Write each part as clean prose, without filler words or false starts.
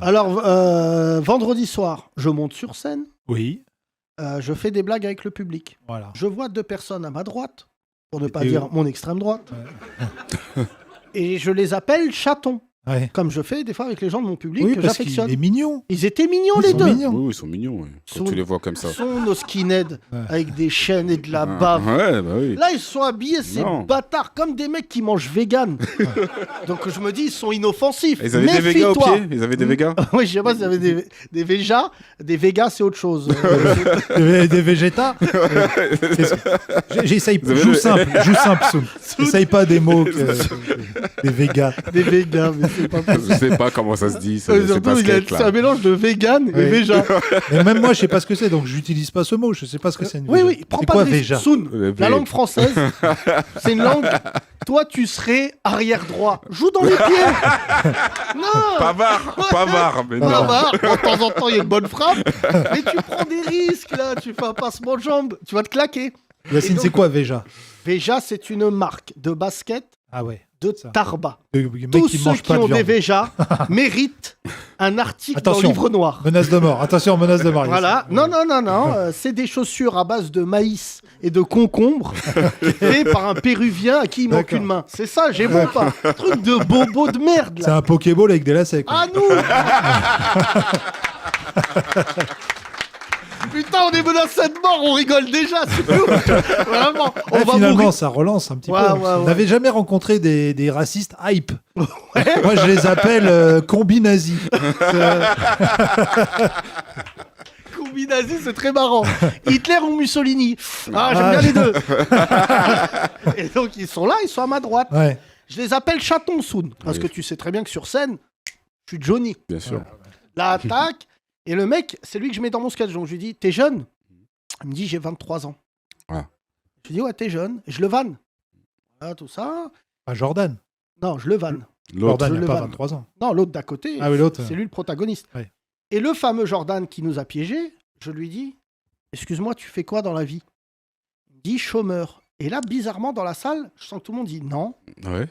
Alors, vendredi soir, je monte sur scène. Oui. Je fais des blagues avec le public. Voilà. Je vois 2 personnes à ma droite, pour ne pas dire mon extrême droite. Ouais. Et je les appelle chatons. Ouais. Comme je fais des fois avec les gens de mon public Oui, que parce j'affectionne. qu'il est mignon. Ils étaient mignons, Ils les sont deux. mignons. Oui, ils sont mignons, ouais, quand tu les vois comme ça. Ils sont nos skinheads, avec des chaînes et de la Ah, bave. ouais, bah oui. Là, ils sont habillés, ces Non. bâtards, comme des mecs qui mangent vegan. Donc je me dis, ils sont inoffensifs. Ils avaient des végas au Méfie-toi. pied. Ils avaient des végas. Oui, je sais pas s'ils avaient des végas. Des végas, c'est autre chose. Des végétas. J'essaye. Joue simple, Soum. J'essaye pas des mots. Des végas. Des végas, mais c'est pas possible. Je sais pas comment ça se dit. C'est Surtout, pas skate, c'est un là. mélange de vegan et véga. Et même moi, je sais pas ce que c'est, donc j'utilise pas ce mot. Je sais pas ce que c'est. Oui, prends c'est pas quoi de risque. véja Soun, la langue française, c'est une langue. Toi, tu serais arrière droit. Joue dans les pieds. Non. Pavard, mais non. Pavard. De temps en temps, il y a une bonne frappe. Mais tu prends des risques, là. Tu fais un passement de jambe. Tu vas te claquer. Yacine, donc- c'est quoi véja? Véja, c'est une marque de basket Ah ouais. de Ça. Tarba. Le mec Tous qui ceux mange qui pas de ont des viande. Véja méritent un article dans Attention. le livre noir. Menace de mort. Attention, menace de mort. Voilà. Non. C'est des chaussures à base de maïs et de concombre faites par un Péruvien à qui il manque D'accord. une main. C'est ça, j'ai bon pas. Truc de bobo de merde, C'est là. un Pokéball avec des lacets. quoi. À nous. Putain, on est menacé de mort, on rigole déjà. C'est ouf. Vraiment, on Ouais, va finalement, mourir. ça relance un petit Ouais, peu. ouais, Vous ouais. n'avez jamais rencontré des racistes hype? Moi, je les appelle combi-nazis. Combi-nazi, c'est très marrant. Hitler ou Mussolini? Ah, j'aime bien les deux. Et donc, ils sont là, ils sont à ma droite. Ouais. Je les appelle chatons, Soun. Parce Oui. que tu sais très bien que sur scène, je suis Johnny. Bien sûr. La attaque. Et le mec, c'est lui que je mets dans mon sketch. Donc, je lui dis, t'es jeune? Il me dit, j'ai 23 ans. Ouais. Je lui dis, ouais, t'es jeune. Et je le vanne. Voilà, tout ça. Pas Jordan. Non, je le vanne. L'autre. Jordan, je il le n'a pas vanne. 23 ans. Non, l'autre d'à côté. Ah oui, l'autre. C'est lui le protagoniste. Ouais. Et le fameux Jordan qui nous a piégés, je lui dis, excuse-moi, tu fais quoi dans la vie? Il me dit, chômeur. Et là, bizarrement, dans la salle, je sens que tout le monde dit non. Ouais.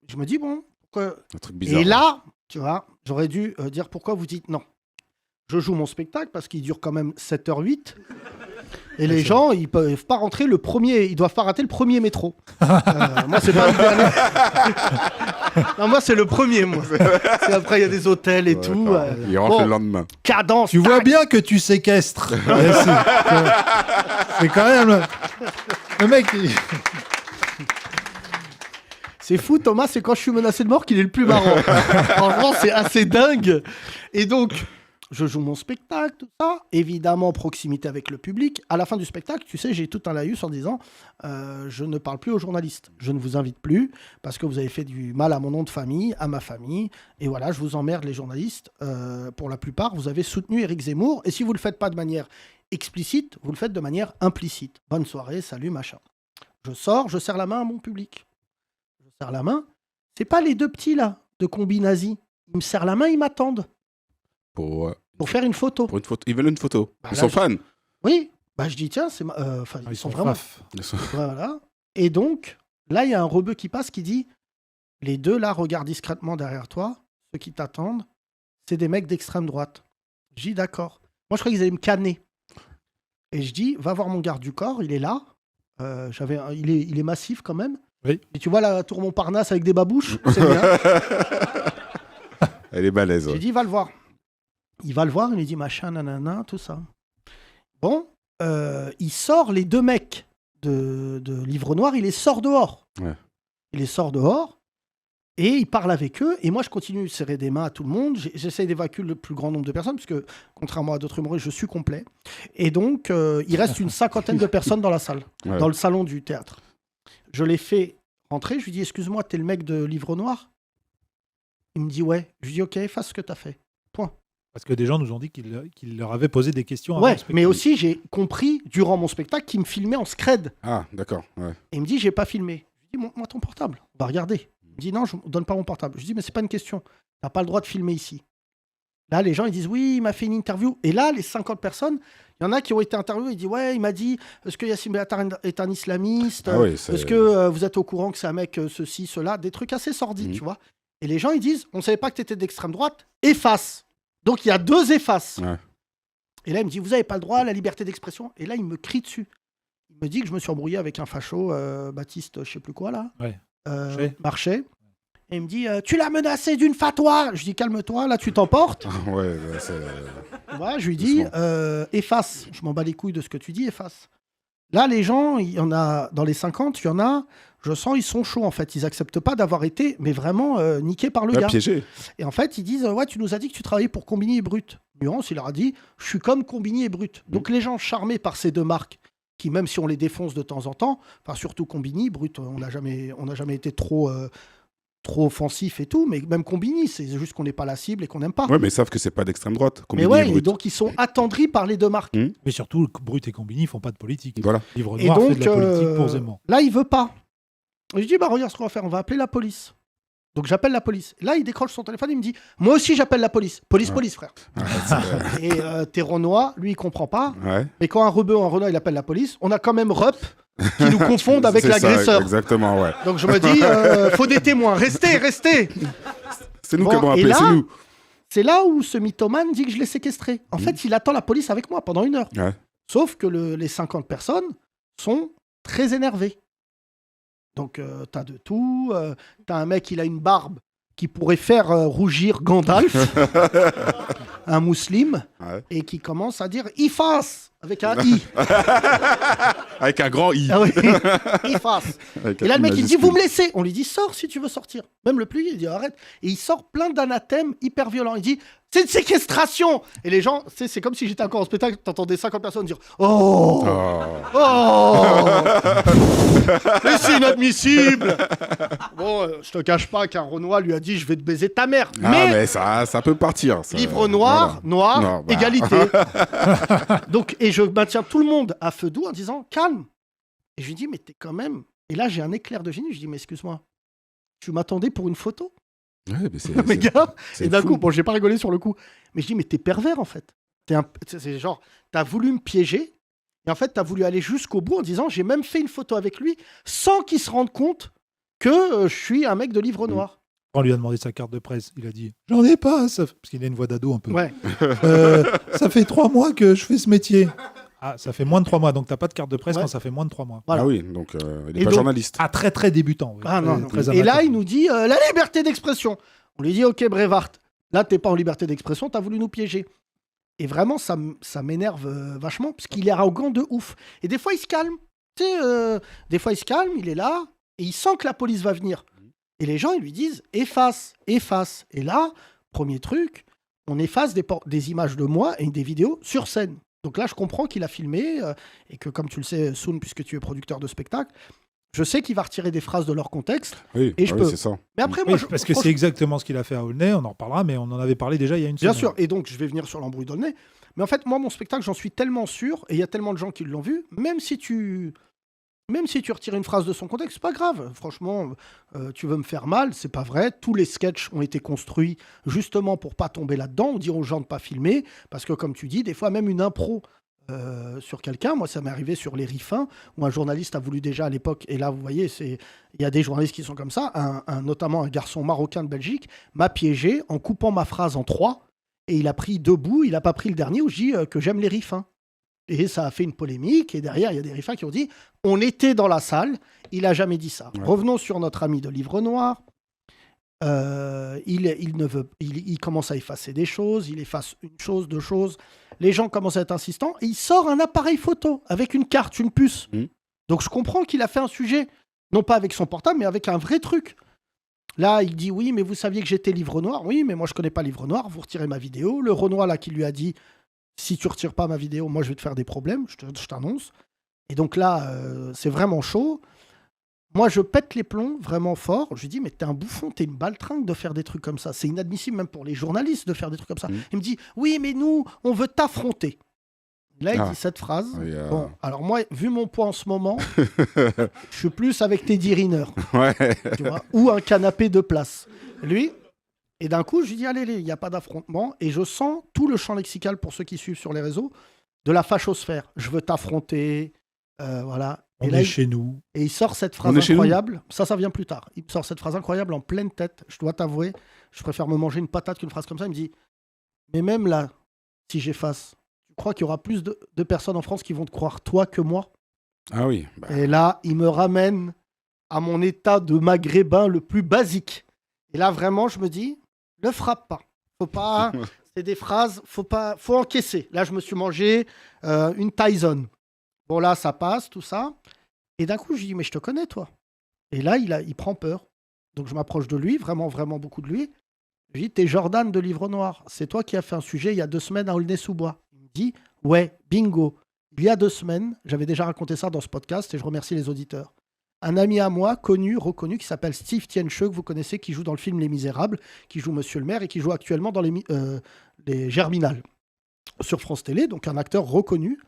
Je me dis, bon, pourquoi... Un truc bizarre. Et là, tu vois, j'aurais dû dire pourquoi vous dites non. Je joue mon spectacle parce qu'il dure quand même 7h08. Et les gens, ils peuvent pas rentrer le premier, ils doivent pas rater le premier métro. Moi, c'est pas le dernier. Non, moi, c'est le premier, moi. C'est après, il y a des hôtels et tout. Il rentre Bon, le lendemain. cadence. Tu vois tac. bien que tu séquestres. Ouais, c'est quand même... Le mec... C'est fou, Thomas, c'est quand je suis menacé de mort qu'il est le plus marrant. Franchement, c'est assez dingue. Et donc, je joue mon spectacle, tout ça. Évidemment, proximité avec le public. À la fin du spectacle, tu sais, j'ai tout un laïus en disant je ne parle plus aux journalistes. Je ne vous invite plus parce que vous avez fait du mal à mon nom de famille, à ma famille. Et voilà, je vous emmerde, les journalistes. Pour la plupart, vous avez soutenu Éric Zemmour. Et si vous ne le faites pas de manière explicite, vous le faites de manière implicite. Bonne soirée, salut, machin. Je sors, je serre la main à mon public. Je serre la main. C'est pas les deux petits, là, de combi nazi. Ils me serrent la main, ils m'attendent. Pour Pour faire une photo. une photo. Ils veulent une photo. Bah, Ils là, sont je- fans. Oui, bah je dis tiens, c'est enfin ils sont vraiment. faf. Voilà. Et donc là il y a un rebeu qui passe qui dit les deux là regardent discrètement derrière toi, ceux qui t'attendent, c'est des mecs d'extrême droite. Je dis d'accord. Moi je croyais qu'ils allaient me canner. Et je dis va voir mon garde du corps, il est là. Il est massif quand même. Oui. Et tu vois la tour Montparnasse avec des babouches, c'est bien. Elle est balèze. J'ai dit, va le voir. Il va le voir, il lui dit machin, nanana, tout ça. Bon, il sort les deux mecs de Livre Noir, il les sort dehors. Ouais. Il les sort dehors et il parle avec eux. Et moi, je continue de serrer des mains à tout le monde. J'essaye d'évacuer le plus grand nombre de personnes, parce que, contrairement à d'autres humoristes, je suis complet. Et donc, il reste une 50aine de personnes dans la salle, Ouais. dans le salon du théâtre. Je les fais rentrer. Je lui dis, excuse-moi, t'es le mec de Livre Noir? Il me dit, ouais. Je lui dis, ok, fais ce que t'as fait. Point. Parce que des gens nous ont dit qu'il leur avait posé des questions. avant Ouais, le spectacle. mais aussi, j'ai compris, durant mon spectacle, qu'il me filmait en scred. Ah, d'accord. Ouais. Et il me dit, j'ai pas filmé. Je lui dis, montre-moi ton portable. On va regarder. Il me dit, non, je ne donne pas mon portable. Je lui dis, mais c'est pas une question. T'as pas le droit de filmer ici. Là, les gens, ils disent, oui, il m'a fait une interview. Et là, les 50 personnes, il y en a qui ont été interviewés. Ils disent, ouais, il m'a dit, est-ce que Yassine Bellatar est un islamiste? Ah oui, c'est- Est-ce que vous êtes au courant que c'est un mec, ceci, cela? Des trucs assez sordides, tu vois. Et les gens, ils disent, on savait pas que t'étais d'extrême droite, efface. Donc il y a 2 effaces. Ouais. Et là, il me dit, vous avez pas le droit à la liberté d'expression. Et là, il me crie dessus. Il me dit que je me suis embrouillé avec un facho, Baptiste, je sais plus quoi, là. Ouais. Marchais. Et il me dit, tu l'as menacé d'une fatwa. Je dis, calme-toi, là, tu t'emportes. Ouais, c'est... Voilà, je lui dis, efface. Je m'en bats les couilles de ce que tu dis, efface. Là, les gens, il y en a, dans les 50, il y en a, je sens, ils sont chauds, en fait. Ils acceptent pas d'avoir été, mais vraiment, niqués par le gars. Piégé. Et en fait, ils disent, ouais, tu nous as dit que tu travaillais pour Combini et Brut. Nuance, il leur a dit, je suis comme Combini et Brut. Donc les gens charmés par ces 2 marques, qui même si on les défonce de temps en temps, enfin surtout Combini, Brut, on n'a jamais été trop offensif et tout, mais même Combini, c'est juste qu'on n'est pas la cible et qu'on n'aime pas. Ouais, mais ils savent que c'est pas d'extrême droite. Mais ouais, et donc ils sont attendris par les 2 marques. Mais surtout, Brut et Combini font pas de politique. Voilà. Livre Et Noir donc, fait de la politique pour Zemmour. là, il veut pas. Et je dis, bah regarde ce qu'on va faire, on va appeler la police. Donc j'appelle la police. Là, il décroche son téléphone, il me dit, moi aussi j'appelle la police. Police, frère. Ouais, Et t'es Renoir, lui, il comprend pas. ouais. Mais quand un rebeu ou un Renoir, il appelle la police, on a quand même Rup qui nous confondent avec C'est ça, l'agresseur. exactement, ouais. Donc je me dis, faut des témoins, restez. C'est nous Bon, qui avons et appelé, là- c'est nous. C'est là où ce mythomane dit que je l'ai séquestré. En fait, il attend la police avec moi pendant 1 heure. Ouais. Sauf que les 50 personnes sont très énervées. Donc t'as de tout. T'as un mec, il a une barbe qui pourrait faire rougir Gandalf, un musulman, Ouais. et qui commence à dire « Ifas » avec un « i ». Avec un grand I. Ah oui, Ifas. Avec Et là, un le mec, I il dit, majuscule. vous me laissez. On lui dit, sors si tu veux sortir. Même le plus, il dit, arrête. Et il sort plein d'anathèmes hyper violents. Il dit, c'est une séquestration. Et les gens, c'est comme si j'étais encore en spectacle, t'entendais 50 personnes dire, oh, Oh. oh, mais c'est inadmissible. Bon, je te cache pas qu'un Renoir lui a dit, je vais te baiser ta mère. Ah, mais ça peut partir. Ça. Livre noir, Voilà. noir, Non, bah. égalité. Donc, et je maintiens tout le monde à feu doux en disant, calme. Et je lui dis, mais t'es quand même... Et là, j'ai un éclair de génie. Je dis, mais excuse-moi, tu m'attendais pour une photo, Ouais, mais mes gars. c'est Et d'un fou. coup, bon, j'ai pas rigolé sur le coup. Mais je dis, mais t'es pervers, en fait. C'est genre, t'as voulu me piéger. Et en fait, t'as voulu aller jusqu'au bout en disant, j'ai même fait une photo avec lui sans qu'il se rende compte que je suis un mec de livre noir. On lui a demandé sa carte de presse. Il a dit j'en ai pas, parce qu'il a une voix d'ado un peu. Ouais. Ça fait 3 mois que je fais ce métier. Ah, ça fait moins de 3 mois, donc t'as pas de carte de presse Ouais. quand ça fait moins de 3 mois. Voilà. Ah oui, donc il Et n'est pas donc- journaliste. Ah, très très débutant. Oui. Ah non, non. Très Et là, amateur. il nous dit la liberté d'expression. On lui dit, ok, Brevard, là, t'es pas en liberté d'expression, t'as voulu nous piéger. Et vraiment, ça m'énerve vachement, parce qu'il est arrogant de ouf. Et des fois, il se calme. Tu sais, des fois, il se calme, il est là, et il sent que la police va venir. Et les gens, ils lui disent, efface, efface. Et là, premier truc, on efface des images de moi et des vidéos sur scène. Donc là, je comprends qu'il a filmé, et que comme tu le sais, Soun, puisque tu es producteur de spectacle, je sais qu'il va retirer des phrases de leur contexte. Oui, Et je oui, peux. c'est ça. Mais après, Oui, moi, parce que franchement, c'est exactement ce qu'il a fait à Aulnay, on en reparlera, mais on en avait parlé déjà il y a une bien semaine. sûr. Et donc, je vais venir sur l'embrouille d'Aulnay. Mais en fait, moi, mon spectacle, j'en suis tellement sûr, et il y a tellement de gens qui l'ont vu, même si tu retires une phrase de son contexte, c'est pas grave. Franchement, tu veux me faire mal, c'est pas vrai. Tous les sketchs ont été construits justement pour pas tomber là-dedans. On dit aux gens de pas filmer, parce que comme tu dis, des fois, même une impro sur quelqu'un, moi, ça m'est arrivé sur Les Riffins, où un journaliste a voulu déjà à l'époque, et là, vous voyez, il y a des journalistes qui sont comme ça, notamment un garçon marocain de Belgique, m'a piégé en coupant ma phrase en 3, et il a pris 2 bouts, il n'a pas pris le dernier où je dis que j'aime les Riffins. Et ça a fait une polémique, et derrière, il y a des Riffins qui ont dit on était dans la salle, il a jamais dit ça. Ouais. Revenons sur notre ami de Livre Noir. Il commence à effacer des choses, il efface une chose, 2 choses. Les gens commencent à être insistants, et il sort un appareil photo avec une carte, une puce. Mhm. Donc je comprends qu'il a fait un sujet, non pas avec son portable, mais avec un vrai truc. Là, il dit oui, mais vous saviez que j'étais Livre Noir. Oui, mais moi je connais pas Livre Noir, vous retirez ma vidéo. Le Renoir là qui lui a dit si tu retires pas ma vidéo, moi je vais te faire des problèmes, je t'annonce. Et donc là, c'est vraiment chaud. Moi, je pète les plombs vraiment fort. Je lui dis, mais t'es un bouffon, t'es une baltringue de faire des trucs comme ça. C'est inadmissible même pour les journalistes de faire des trucs comme ça. Mhm. Il me dit, oui, mais nous, on veut t'affronter. Là, il Ah. dit cette phrase. Oui, Bon, alors moi, vu mon poids en ce moment, je suis plus avec Teddy Riner, Ouais. tu vois, ou un canapé de place. Lui, et d'un coup, je lui dis, allez, il n'y a pas d'affrontement. Et je sens tout le champ lexical, pour ceux qui suivent sur les réseaux, de la fachosphère. Je veux t'affronter, voilà. On là, est chez nous. Et il sort cette On phrase est chez nous. incroyable. Ça vient plus tard. Il sort cette phrase incroyable en pleine tête. Je dois t'avouer, je préfère me manger une patate qu'une phrase comme ça. Il me dit, mais même là, si j'efface, tu crois qu'il y aura plus de personnes en France qui vont te croire toi que moi? Ah oui. Et là, il me ramène à mon état de maghrébin le plus basique. Et là, vraiment, je me dis, ne frappe pas. Faut pas. C'est des phrases, faut encaisser. Là, je me suis mangé une Tyson. Bon, là, ça passe, tout ça. Et d'un coup, je lui dis, mais je te connais, toi. Et là, il prend peur. Donc, je m'approche de lui, vraiment, vraiment beaucoup de lui. Je lui dis, t'es Jordan de Livre Noir. C'est toi qui as fait un sujet il y a 2 semaines à Aulnay-sous-Bois. Il me dit, ouais, bingo. Il y a 2 semaines, j'avais déjà raconté ça dans ce podcast et je remercie les auditeurs. Un ami à moi, connu, reconnu, qui s'appelle Steve Tiencheux, que vous connaissez, qui joue dans le film Les Misérables, qui joue Monsieur le Maire et qui joue actuellement dans les Germinal sur France Télé, donc un acteur reconnu,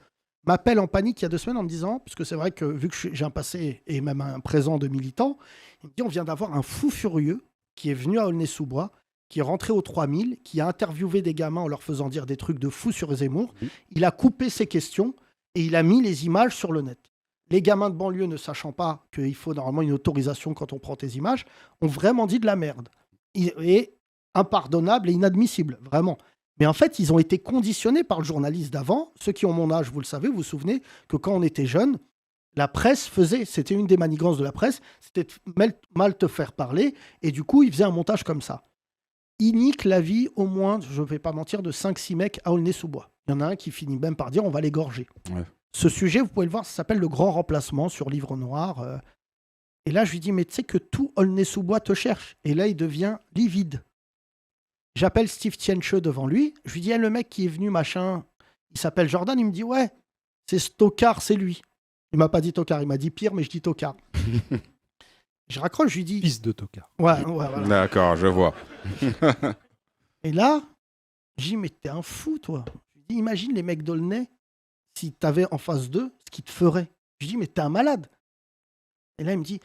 m'appelle en panique il y a 2 semaines en me disant, parce que c'est vrai que vu que j'ai un passé et même un présent de militant, il me dit on vient d'avoir un fou furieux qui est venu à Aulnay-sous-Bois, qui est rentré aux 3000, qui a interviewé des gamins en leur faisant dire des trucs de fou sur Zemmour. Il a coupé ses questions et il a mis les images sur le net. Les gamins de banlieue, ne sachant pas qu'il faut normalement une autorisation quand on prend tes images, ont vraiment dit de la merde. Et impardonnable et inadmissible, vraiment. Mais en fait, ils ont été conditionnés par le journaliste d'avant. Ceux qui ont mon âge, vous le savez, vous vous souvenez que quand on était jeune, la presse faisait, c'était une des manigances de la presse, c'était de mal te faire parler, et du coup, ils faisaient un montage comme ça. Ils niquent la vie, au moins, je ne vais pas mentir, de 5-6 mecs à Aulnay-sous-Bois. Il y en a un qui finit même par dire on va l'égorger. Ouais. Ce sujet, vous pouvez le voir, ça s'appelle Le Grand Remplacement sur Livre Noir. Et là, je lui dis, mais tu sais que tout Aulnay-sous-Bois te cherche. Et là, il devient livide. J'appelle Steve Tiencheux devant lui. Je lui dis, le mec qui est venu, machin, il s'appelle Jordan. Il me dit, ouais, c'est ce tocard, c'est lui. Il m'a pas dit tocard, il m'a dit pire, mais je dis tocard. Je raccroche, je lui dis... Fils de tocard. Ouais, voilà. D'accord, je vois. Et là, je dis, mais t'es un fou, toi. Je lui dis, imagine les mecs d'Aulnay, si t'avais en face d'eux, ce qu'ils te feraient. Je dis, mais t'es un malade. Et là, il me dit,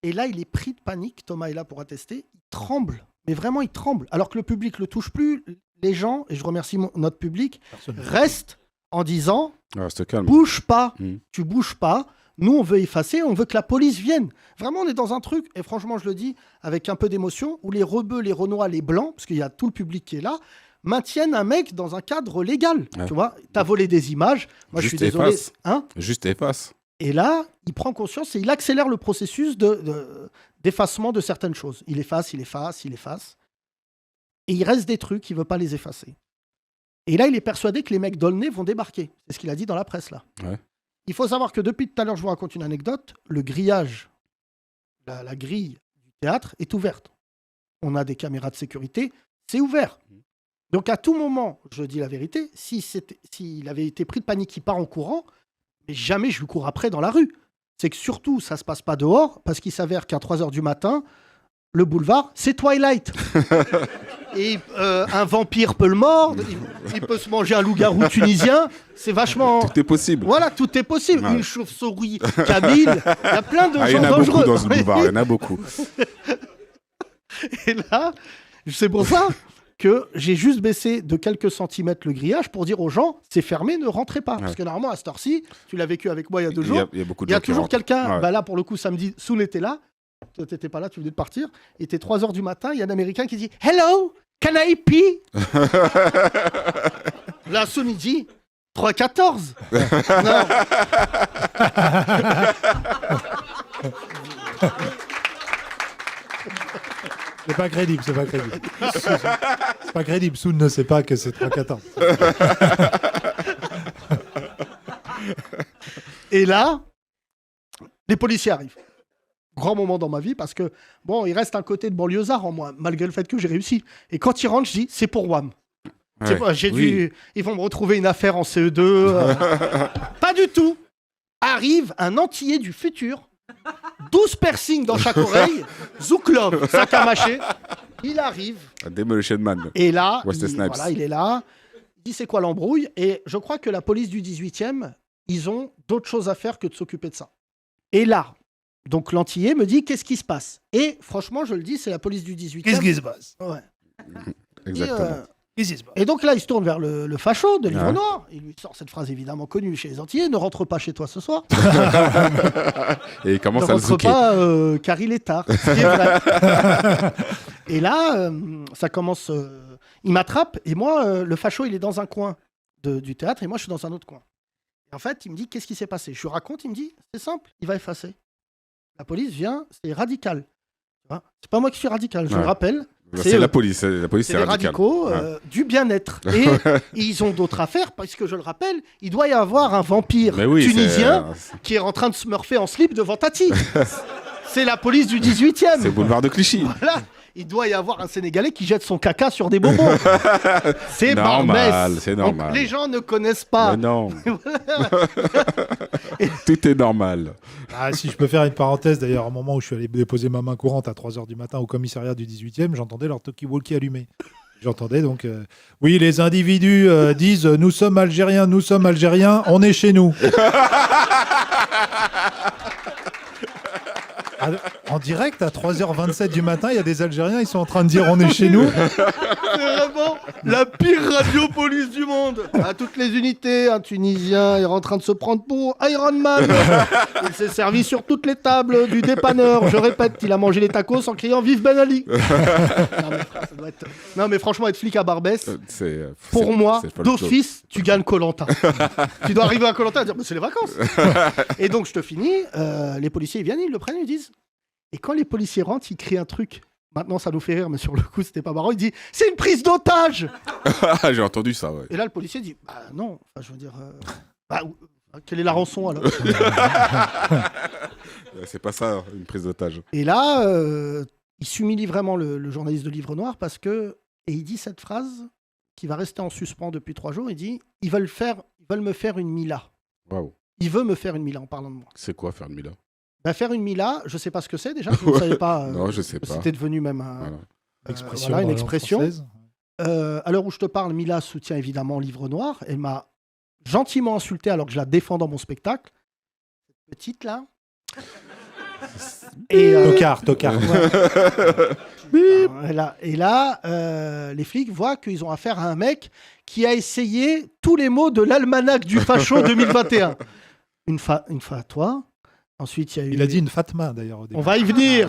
et là, il est pris de panique. Thomas est là pour attester. Il tremble. Mais vraiment, il tremble. Alors que le public ne le touche plus, les gens, et je remercie notre public, restent en disant, Reste calme. bouge pas, tu bouges pas. Nous, on veut effacer, on veut que la police vienne. Vraiment, on est dans un truc, et franchement, je le dis avec un peu d'émotion, où les rebeux, les renois, les blancs, parce qu'il y a tout le public qui est là, maintiennent un mec dans un cadre légal. Ouais. Tu vois, t'as volé des images. Moi, Juste je suis désolé. Efface. Hein, juste efface. Et là, il prend conscience et il accélère le processus d'effacement de certaines choses. Il efface. Et il reste des trucs, il ne veut pas les effacer. Et là, il est persuadé que les mecs d'Aulnay vont débarquer. C'est ce qu'il a dit dans la presse, là. Ouais. Il faut savoir que depuis tout à l'heure, je vous raconte une anecdote. Le grillage, la grille du théâtre est ouverte. On a des caméras de sécurité, c'est ouvert. Donc à tout moment, je dis la vérité, s'il avait été pris de panique, il part en courant, mais jamais je lui cours après dans la rue. C'est que surtout, ça ne se passe pas dehors, parce qu'il s'avère qu'à 3h du matin, le boulevard, c'est Twilight. Et un vampire peut le mordre, il peut se manger un loup-garou tunisien, c'est vachement... Tout est possible. Voilà, tout est possible. Ouais. Une chauve-souris, Camille, il y a plein de gens dangereux. Il y en a beaucoup dans ce boulevard, il y en a beaucoup. Et là, c'est pour ça que j'ai juste baissé de quelques centimètres le grillage pour dire aux gens, c'est fermé, ne rentrez pas. Ouais. Parce que normalement, à cette heure-ci, tu l'as vécu avec moi il y a 2 jours, il y a beaucoup de il y a gens qui toujours rentrent. quelqu'un, Ouais. là pour le coup samedi, Soul était là, toi t'étais pas là, tu venais de partir, il était 3h du matin, il y a un Américain qui dit « Hello, can I pee ?» Là, Soul il dit « 3-14 » Non. C'est pas crédible. C'est pas crédible. Soun ne sait pas que c'est 3-14. Et là, les policiers arrivent. Grand moment dans ma vie parce que, bon, il reste un côté de banlieusard en moi, malgré le fait que j'ai réussi. Et quand ils rentrent, je dis, c'est pour WAM. Ouais. Ils vont me retrouver une affaire en CE2. Pas du tout. Arrive un antillais du futur. 12 piercings dans chaque oreille, Zouklov, sac à mâcher. Il arrive. Demolition Man. Et là, Wesley Snipes. Voilà, il est là. Il dit c'est quoi l'embrouille? Et je crois que la police du 18e, ils ont d'autres choses à faire que de s'occuper de ça. Et là, donc l'antillais me dit qu'est-ce qui se passe? Et franchement, je le dis, c'est la police du 18e. Qu'est-ce qui se passe? Ouais. Exactement. Qu'est-ce qui se passe ? Et donc là, il se tourne vers le facho de Livre Ouais. Noir. Il lui sort cette phrase évidemment connue chez les Antillais, ne rentre pas chez toi ce soir. Et il commence Ne à le rentre zouker. pas car il est tard. Ce qui est vrai. Et là, ça commence. Il m'attrape et moi, le facho, il est dans un coin du théâtre et moi, je suis dans un autre coin. Et en fait, il me dit qu'est-ce qui s'est passé. Je lui raconte, il me dit c'est simple, il va effacer. La police vient, c'est radical. Tu vois, c'est pas moi qui suis radical, je Ouais. le rappelle. C'est la police. La police, C'est c'est les radical. radicaux Ouais. du bien-être. Et ils ont d'autres affaires, parce que je le rappelle, il doit y avoir un vampire Mais oui, tunisien qui est en train de se smurfer en slip devant Tati. C'est la police du 18e. c'est boulevard de Clichy. Voilà. Il doit y avoir un Sénégalais qui jette son caca sur des bonbons. C'est Normal, Barbès. c'est Donc, normal. les gens ne connaissent pas. Mais non. Tout est normal. Ah, si je peux faire une parenthèse, d'ailleurs, au moment où je suis allé déposer ma main courante à 3h du matin au commissariat du 18e, j'entendais leur talkie-walkie allumé. J'entendais donc, oui, les individus disent nous sommes Algériens, on est chez nous. En direct, à 3h27 du matin, il y a des Algériens, ils sont en train de dire on est chez nous. C'est vraiment la pire radio-police du monde. À toutes les unités, un Tunisien est en train de se prendre pour Iron Man. Il s'est servi sur toutes les tables du dépanneur. Je répète, il a mangé les tacos en criant Vive Ben Ali. Non mais franchement, être flic à Barbès, pour moi, d'office, tu gagnes Koh-Lanta. Tu dois arriver à Koh-Lanta et dire c'est les vacances. Et donc je te finis, les policiers ils viennent, ils le prennent, ils disent. Et quand les policiers rentrent, ils crient un truc. Maintenant, ça nous fait rire, mais sur le coup, c'était pas marrant. Il dit c'est une prise d'otage. J'ai entendu ça, ouais. Et là, le policier dit bah non. Enfin, je veux dire, quelle est la rançon alors? C'est pas ça, une prise d'otage. Et là, il s'humilie vraiment le journaliste de Livre Noir parce que et il dit cette phrase qui va rester en suspens depuis 3 jours. Il dit ils veulent me faire une Mila. Waouh. Il veut me faire une Mila en parlant de moi. C'est quoi faire une Mila? Bah, faire une Mila, je sais pas ce que c'est déjà. Je ne savais pas. Non, je sais pas. C'était devenu même Voilà. Expression voilà, une dans la langue expression. française. À l'heure où je te parle, Mila soutient évidemment Livre Noir. Elle m'a gentiment insulté alors que je la défends dans mon spectacle. Cette petite là. Et Tocard. et là, les flics voient qu'ils ont affaire à un mec qui a essayé tous les mots de l'almanach du facho 2021. Une fatwa. Ensuite, il y a eu... Il a dit une Fatma d'ailleurs au début. On va y venir.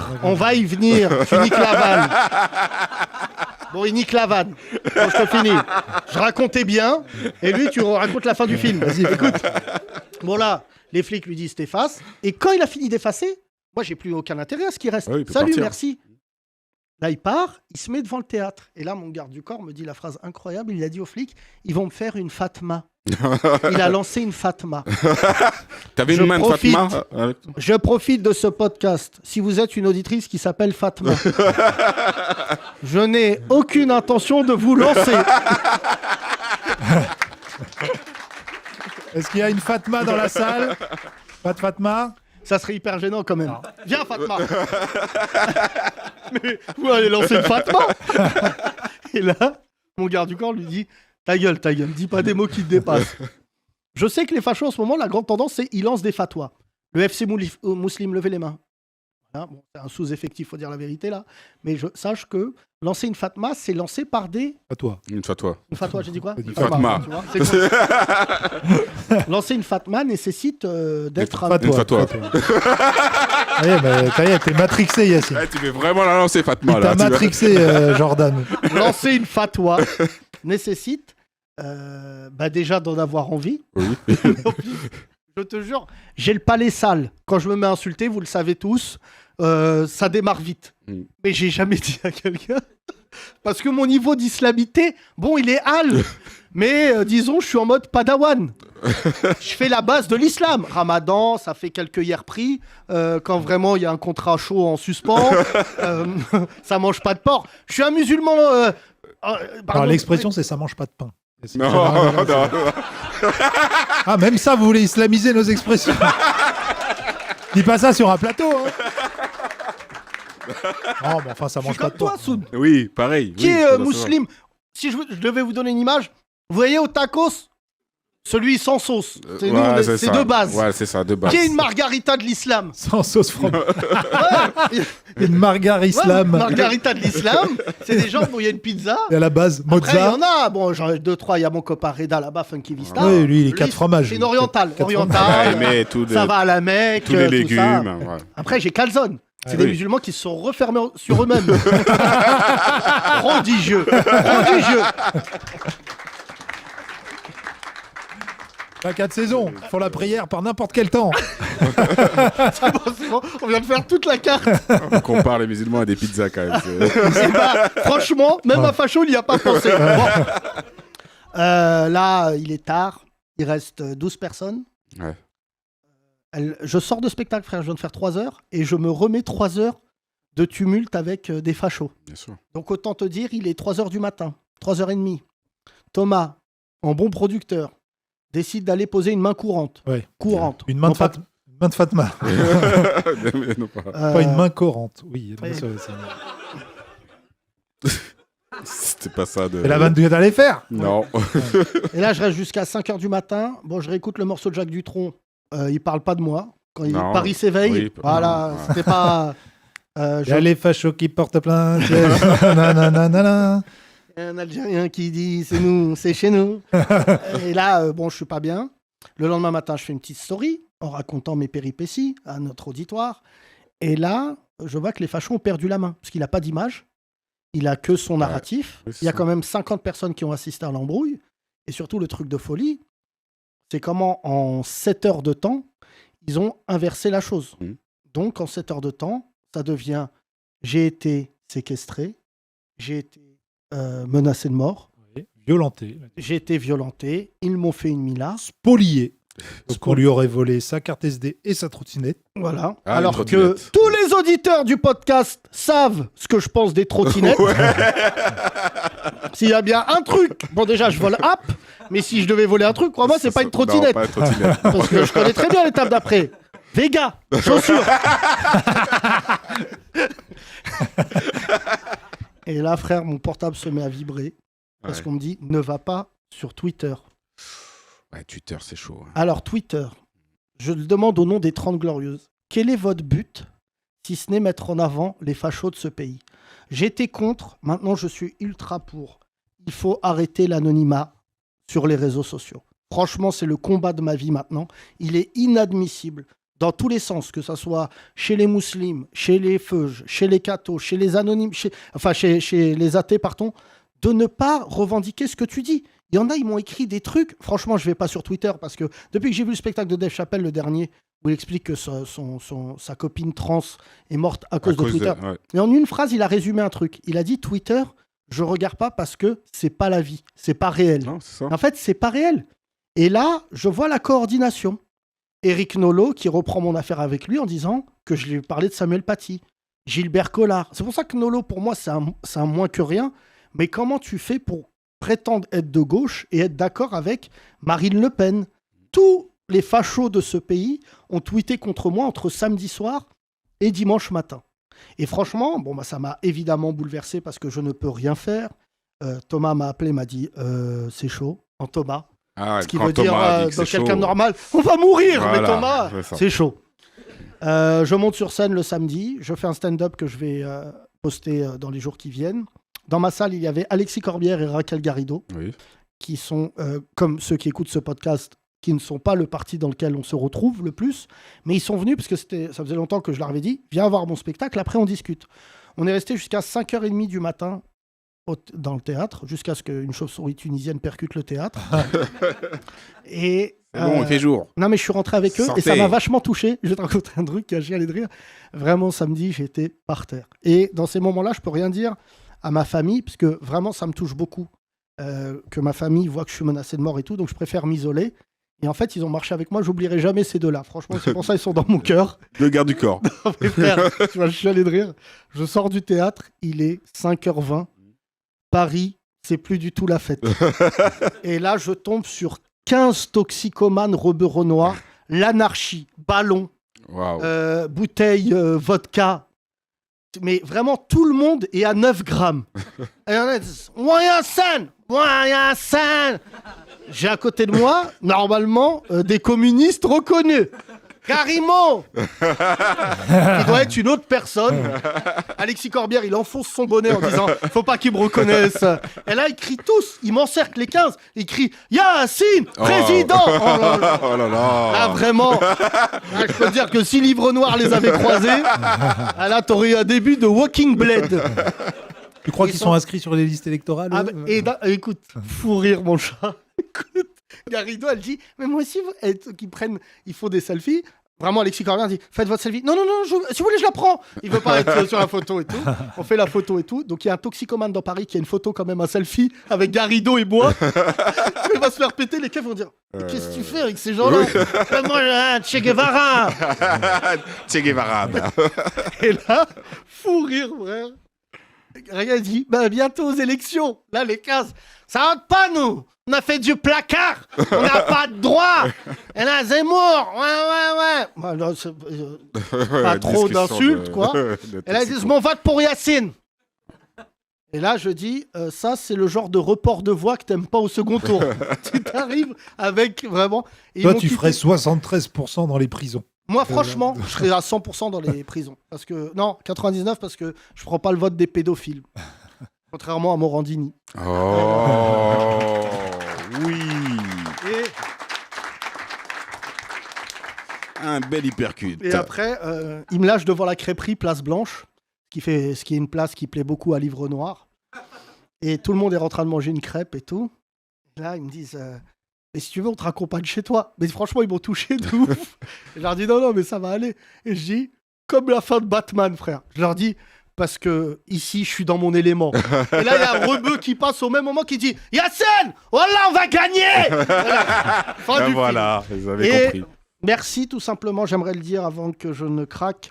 Tu niques la vanne. Bon, il nique la vanne. Bon, je te finis. Je racontais bien. Et lui, tu racontes la fin du film. Vas-y, écoute. Bon, là, les flics lui disent t'effaces. Et quand il a fini d'effacer, moi, j'ai plus aucun intérêt à ce qui reste. Ouais, il peut Salut, partir. merci. Là, il part, il se met devant le théâtre. Et là, mon garde du corps me dit la phrase incroyable. Il a dit aux flics ils vont me faire une Fatma. Il a lancé une Fatma. T'avais Je une main de profite. Fatma avec toi? Je profite de ce podcast. Si vous êtes une auditrice qui s'appelle Fatma, je n'ai aucune intention de vous lancer. Est-ce qu'il y a une Fatma dans la salle? Pas de Fatma? Ça serait hyper gênant quand même. Viens Fatma. Mais vous allez lancer une Fatma. Et là, mon garde du corps lui dit ta gueule, dis pas des mots qui te dépassent. Je sais que les fachos en ce moment, la grande tendance, c'est ils lancent des fatwas. Le FC Muslim, levez les mains. Hein, bon, c'est un sous-effectif, faut dire la vérité là. Mais sache que lancer une Fatma, c'est lancé par des... À toi. Une Fatwa. Une Fatwa, j'ai dit quoi? Une Fatma. Tu vois, c'est cool. Lancer une Fatma nécessite d'être Pas un... toi. Une Fatwa. Ça y est, t'es matrixé, Yacine. Ouais, tu veux vraiment la lancer, Fatma. Il Là, t'a tu vas- matrixé, Jordan. Lancer une Fatwa nécessite déjà d'en avoir envie. Oui. Je te jure, j'ai le palais sale. Quand je me mets à insulter, vous le savez tous, ça démarre vite. Mm. Mais j'ai jamais dit à quelqu'un. Parce que mon niveau d'islamité, bon, il est hal. Mais disons, je suis en mode padawan. Je fais la base de l'islam. Ramadan, ça fait quelques hier pris. Quand vraiment il y a un contrat chaud en suspens, ça mange pas de porc. Je suis un musulman. Alors, l'expression, c'est ça mange pas de pain. Non, non. Ah, même ça, vous voulez islamiser nos expressions. Dis pas ça sur un plateau. Hein. Non, mais enfin, ça Je suis mange pas comme de toi, pain. Soud. Oui, pareil. Qui oui, est ça doit se musulman. Si je devais vous donner une image, vous voyez au tacos, Celui sans sauce. C'est nous, Ouais, c'est ça. de base. Ouais, c'est ça, de base. Qui est une margarita de l'islam. Sans sauce fromage. Ouais, Une margar islam. margarita de l'islam. C'est des gens où il y a une pizza. Et à la base, Après, il y mozza. en a. Bon, j'en ai 2-3. Il y a mon copain Reda là-bas, Funky Vista. Oui, lui, il est 4 fromages. C'est une orientale. Quatre Ouais, Orientale. mais tous Ça les, va à la Mecque. tous les tout ça. légumes. Ouais. Après, j'ai calzone. C'est Ah des oui. musulmans qui se sont refermés sur eux-mêmes. Prodigieux. Prodigieux. Pas 4 saisons. Ils font la prière par n'importe quel temps. C'est bon, on vient de faire toute la carte. On compare les musulmans à des pizzas quand même. C'est pas- franchement, même à Facho, il n'y a pas pensé. Bon. Là, il est tard. Il reste 12 personnes. Ouais. Je sors de spectacle, frère. Je viens de faire 3 heures. Et je me remets 3 heures de tumulte avec des fachos. Bien sûr. Donc, autant te dire, il est 3 heures du matin. 3h30. Thomas, en bon producteur, décide d'aller poser une main courante. Ouais. Courante. Une main Non de, pas- main de Fatma. Non, pas. Pas une main courante. Oui. ouais. C'était pas ça de. C'est la vanne que t'allais faire. Non. Et là, je reste jusqu'à 5h du matin. Bon, je réécoute le morceau de Jacques Dutronc. Il parle pas de moi. Quand Non. Paris s'éveille, Oui, voilà, non. c'était pas... Il y a les fachos qui portent plainte. Nananana. Un Algérien qui dit c'est nous, c'est chez nous. Et là, bon, je suis pas bien. Le lendemain matin, je fais une petite story en racontant mes péripéties à notre auditoire. Et là, je vois que les fachos ont perdu la main parce qu'il n'a pas d'image. Il a que son narratif. Oui, c'est Il y a ça. quand même 50 personnes qui ont assisté à l'embrouille. Et surtout, le truc de folie, c'est comment en 7 heures de temps, ils ont inversé la chose. Mhm. Donc, en 7 heures de temps, ça devient j'ai été séquestré, j'ai été menacé de mort, Oui, violenté. j'ai été violenté, ils m'ont fait une mila. Spolié. Donc on lui aurait volé sa carte SD et sa trottinette. Voilà. Ah, Alors une que trottinette. tous les auditeurs du podcast savent ce que je pense des trottinettes. S'il y a bien un truc, bon déjà je vole app, mais si je devais voler un truc, crois-moi, c'est pas une trottinette. Non, pas une trottinette. Parce que je connais très bien l'étape d'après. Vega, chaussures. Et là, frère, mon portable se met à vibrer parce Ouais. qu'on me dit ne va pas sur Twitter. Ouais, Twitter, c'est chaud. hein. Alors, Twitter, je le demande au nom des 30 Glorieuses. Quel est votre but, si ce n'est mettre en avant les fachos de ce pays? J'étais contre, maintenant je suis ultra pour. Il faut arrêter l'anonymat sur les réseaux sociaux. Franchement, c'est le combat de ma vie maintenant. Il est inadmissible, dans tous les sens, que ce soit chez les musulmans, chez les feuges, chez les cathos, chez les anonymes, chez les athées, pardon, de ne pas revendiquer ce que tu dis. Il y en a, ils m'ont écrit des trucs. Franchement, je vais pas sur Twitter parce que depuis que j'ai vu le spectacle de Dave Chappelle, le dernier, où il explique que sa copine trans est morte à cause de Twitter. ouais. Et en une phrase, il a résumé un truc. Il a dit Twitter, je regarde pas parce que c'est pas la vie, c'est pas réel. Non, c'est ça. En fait, c'est pas réel. Et là, je vois la coordination. Éric Nolot qui reprend mon affaire avec lui en disant que je lui ai parlé de Samuel Paty, Gilbert Collard. C'est pour ça que Nolot, pour moi, c'est un moins que rien. Mais comment tu fais pour prétendre être de gauche et être d'accord avec Marine Le Pen? Tous les fachos de ce pays ont tweeté contre moi entre samedi soir et dimanche matin. Et franchement, bon, bah, ça m'a évidemment bouleversé parce que je ne peux rien faire. Thomas m'a appelé, m'a dit c'est chaud, en Thomas. Ah, Ce qui quand veut dire Thomas a dit que dans c'est quelqu'un chaud. de normal, on va mourir, Voilà, mais Thomas, c'est ça. c'est chaud. Je monte sur scène le samedi, je fais un stand-up que je vais poster dans les jours qui viennent. Dans ma salle, il y avait Alexis Corbière et Raquel Garrido, Oui. qui sont, comme ceux qui écoutent ce podcast, qui ne sont pas le parti dans lequel on se retrouve le plus, mais ils sont venus, parce que ça faisait longtemps que je leur avais dit, viens voir mon spectacle, après on discute. On est resté jusqu'à 5h30 du matin dans le théâtre, jusqu'à ce qu'une chauve-souris tunisienne percute le théâtre. Et C'est bon, il fait jour. non, mais je suis rentré avec eux Sortez. et ça m'a vachement touché. Je vais te raconter un truc qui a chialé de rire. Vraiment, samedi, j'étais par terre. Et dans ces moments-là, je peux rien dire à ma famille, parce que vraiment, ça me touche beaucoup que ma famille voit que je suis menacé de mort et tout. Donc, je préfère m'isoler. Et en fait, ils ont marché avec moi. J'oublierai jamais ces deux-là. Franchement, c'est pour ça qu'ils sont dans mon cœur. Le garde du corps. Mais frère, tu vas chialer de rire. Je sors du théâtre, il est 5h20. Paris, c'est plus du tout la fête. Et là, je tombe sur 15 toxicomanes rebeu-renois, l'anarchie, ballon, Waouh. bouteille vodka. Mais vraiment, tout le monde est à 9 grammes. Et on est moyen scène, Moi, Yacine. J'ai à côté de moi, normalement, des communistes reconnus. Carimo. Il doit être une autre personne. Alexis Corbière, il enfonce son bonnet en disant « Faut pas qu'ils me reconnaissent ». Et là, ils crient tous. Ils m'encerclent les 15. Ils crient « Yacine, président !» Oh là là. Oh là là. Là, vraiment. Là, je peux dire que si Livre Noir les avait croisés, là, t'aurais eu un début de Walking Blade. Tu crois qu'ils sont inscrits sur les listes électorales Écoute, fou rire, mon chat. Écoute, Garrido, elle dit « Mais moi aussi, il faut des selfies. » Vraiment, Alexis Corbière dit « Faites votre selfie. » Non, si vous voulez, je la prends. Il veut pas être sur la photo et tout. On fait la photo et tout. Donc, il y a un toxicomane dans Paris qui a une photo, quand même, un selfie avec Garrido et moi. Il va se faire péter. Les keufs vont dire « Qu'est-ce que tu fais avec ces gens-là ?» Moi, Che Guevara. Che Guevara. Et là, fou rire, frère. Regarde, il dit bientôt aux élections. Là, les 15, ça rentre pas, nous. On a fait du placard. On n'a pas de droit. Et là, Zemmour. Ouais. Bah, là, pas trop d'insultes, quoi. Et là, ils disent mon vote pour Yacine. Et là, je dis ça, c'est le genre de report de voix que t'aimes pas au second tour. Tu t'arrives avec vraiment. Toi, tu ferais 73% dans les prisons. Moi, franchement, je serais à 100% dans les prisons. Non, 99, parce que je prends pas le vote des pédophiles. Contrairement à Morandini. Oh, oui. Un bel hypercute. Et après, il me lâche devant la crêperie Place Blanche, ce qui est une place qui plaît beaucoup à Livre Noir. Et tout le monde est en train de manger une crêpe et tout. Et là, ils me disent... Et si tu veux, on te raccompagne chez toi. Mais franchement, ils m'ont touché de ouf. Je leur dis non, mais ça va aller. Et je dis, comme la fin de Batman, frère. Je leur dis, parce que ici, je suis dans mon élément. Et là, il y a un rebeu qui passe au même moment qui dit Yacine, voilà, on va gagner. Fin du voilà, film. vous avez compris. Merci, tout simplement, j'aimerais le dire avant que je ne craque.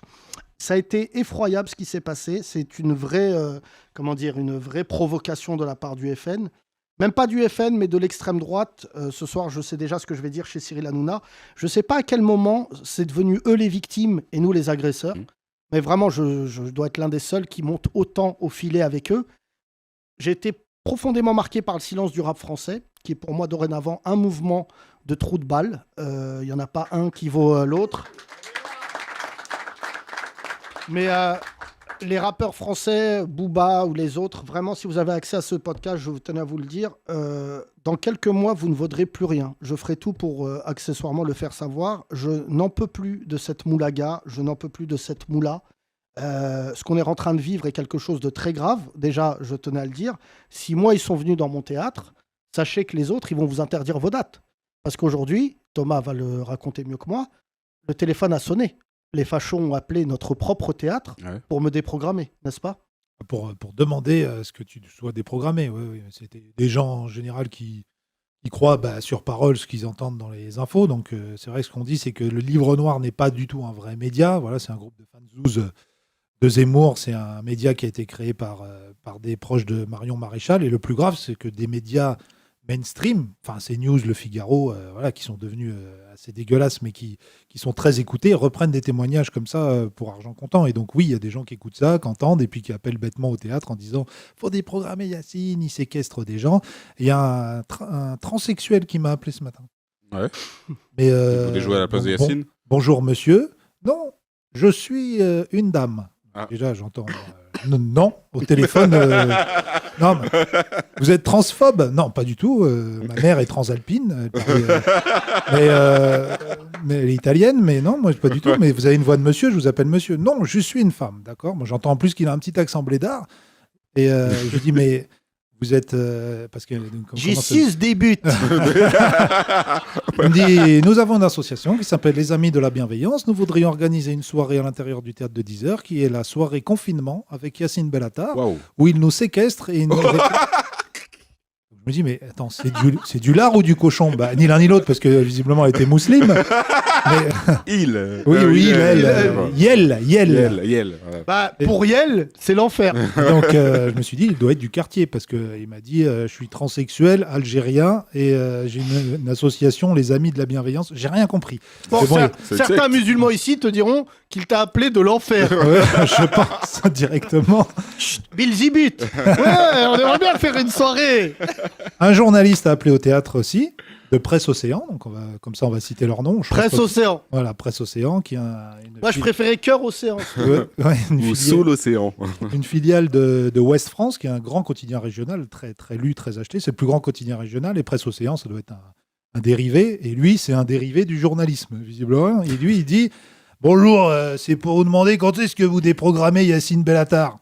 Ça a été effroyable ce qui s'est passé. C'est une vraie, une vraie provocation de la part du FN. Même pas du FN, mais de l'extrême droite. Ce soir, je sais déjà ce que je vais dire chez Cyril Hanouna. Je ne sais pas à quel moment c'est devenu eux les victimes et nous les agresseurs. Mais vraiment, je dois être l'un des seuls qui monte autant au filet avec eux. J'ai été profondément marqué par le silence du rap français, qui est pour moi dorénavant un mouvement de trou de balle. Il n'y en a pas un qui vaut l'autre. Mais... les rappeurs français, Booba ou les autres, vraiment, si vous avez accès à ce podcast, je tenais à vous le dire, dans quelques mois, vous ne vaudrez plus rien. Je ferai tout pour accessoirement le faire savoir. Je n'en peux plus de cette moulaga, je n'en peux plus de cette moula. Ce qu'on est en train de vivre est quelque chose de très grave. Déjà, je tenais à le dire, si moi, ils sont venus dans mon théâtre, sachez que les autres, ils vont vous interdire vos dates. Parce qu'aujourd'hui, Thomas va le raconter mieux que moi, le téléphone a sonné. Les fachos ont appelé notre propre théâtre pour me déprogrammer, n'est-ce pas ? Pour demander à ce que tu sois déprogrammé. Oui. C'était des gens en général qui croient sur parole ce qu'ils entendent dans les infos. Donc c'est vrai que ce qu'on dit, c'est que le Livre Noir n'est pas du tout un vrai média. Voilà, c'est un groupe de fanzouz de Zemmour. C'est un média qui a été créé par des proches de Marion Maréchal. Et le plus grave, c'est que des médias mainstream, enfin CNews, Le Figaro, qui sont devenus assez dégueulasses, mais qui sont très écoutés, reprennent des témoignages comme ça pour argent comptant. Et donc oui, il y a des gens qui écoutent ça, qui entendent, et puis qui appellent bêtement au théâtre en disant « faut déprogrammer Yacine, il séquestre des gens ». Il y a un transsexuel qui m'a appelé ce matin. Ouais. Mais, vous voulez jouer à la place de Yacine ? Bonjour monsieur. Non, je suis une dame. Ah. Déjà, j'entends non au téléphone. Non, vous êtes transphobe ? Non, pas du tout. Ma mère est transalpine. Mais elle est italienne, mais non, moi pas du tout. Mais vous avez une voix de monsieur, je vous appelle monsieur. Non, je suis une femme, d'accord ? Moi, j'entends en plus qu'il a un petit accent blédard. Et je dis, mais vous êtes... parce que J6 débute. On me dit, nous avons une association qui s'appelle Les Amis de la Bienveillance. Nous voudrions organiser une soirée à l'intérieur du théâtre de 10h, qui est la soirée confinement avec Yacine Bellatar, où il nous séquestre et nous... Je me dis, mais attends, c'est du lard ou du cochon ? Ni l'un ni l'autre, parce que visiblement, elle était musulmane. Mais... Yel. Pour Yel, c'est l'enfer. Donc, je me suis dit, il doit être du quartier, parce qu'il m'a dit, je suis transsexuel, algérien, et j'ai une association, Les Amis de la Bienveillance. J'ai rien compris. Certains musulmans ici te diront qu'il t'a appelé de l'enfer. Ouais, je pense directement. Chut, Bill Zibut. Ouais, on aimerait bien faire une soirée. Un journaliste a appelé au théâtre aussi, de Presse Océan, donc comme ça on va citer leur nom. Presse Océan. Voilà, Presse Océan, qui est une Moi, je préférais Cœur Océan. Ouais, Ou sous l'océan. une filiale de Ouest France, qui est un grand quotidien régional, très, très lu, très acheté. C'est le plus grand quotidien régional, et Presse Océan, ça doit être un dérivé. Et lui, c'est un dérivé du journalisme, visiblement. Et lui, il dit « Bonjour, c'est pour vous demander quand est-ce que vous déprogrammez Yacine Bellatar ?»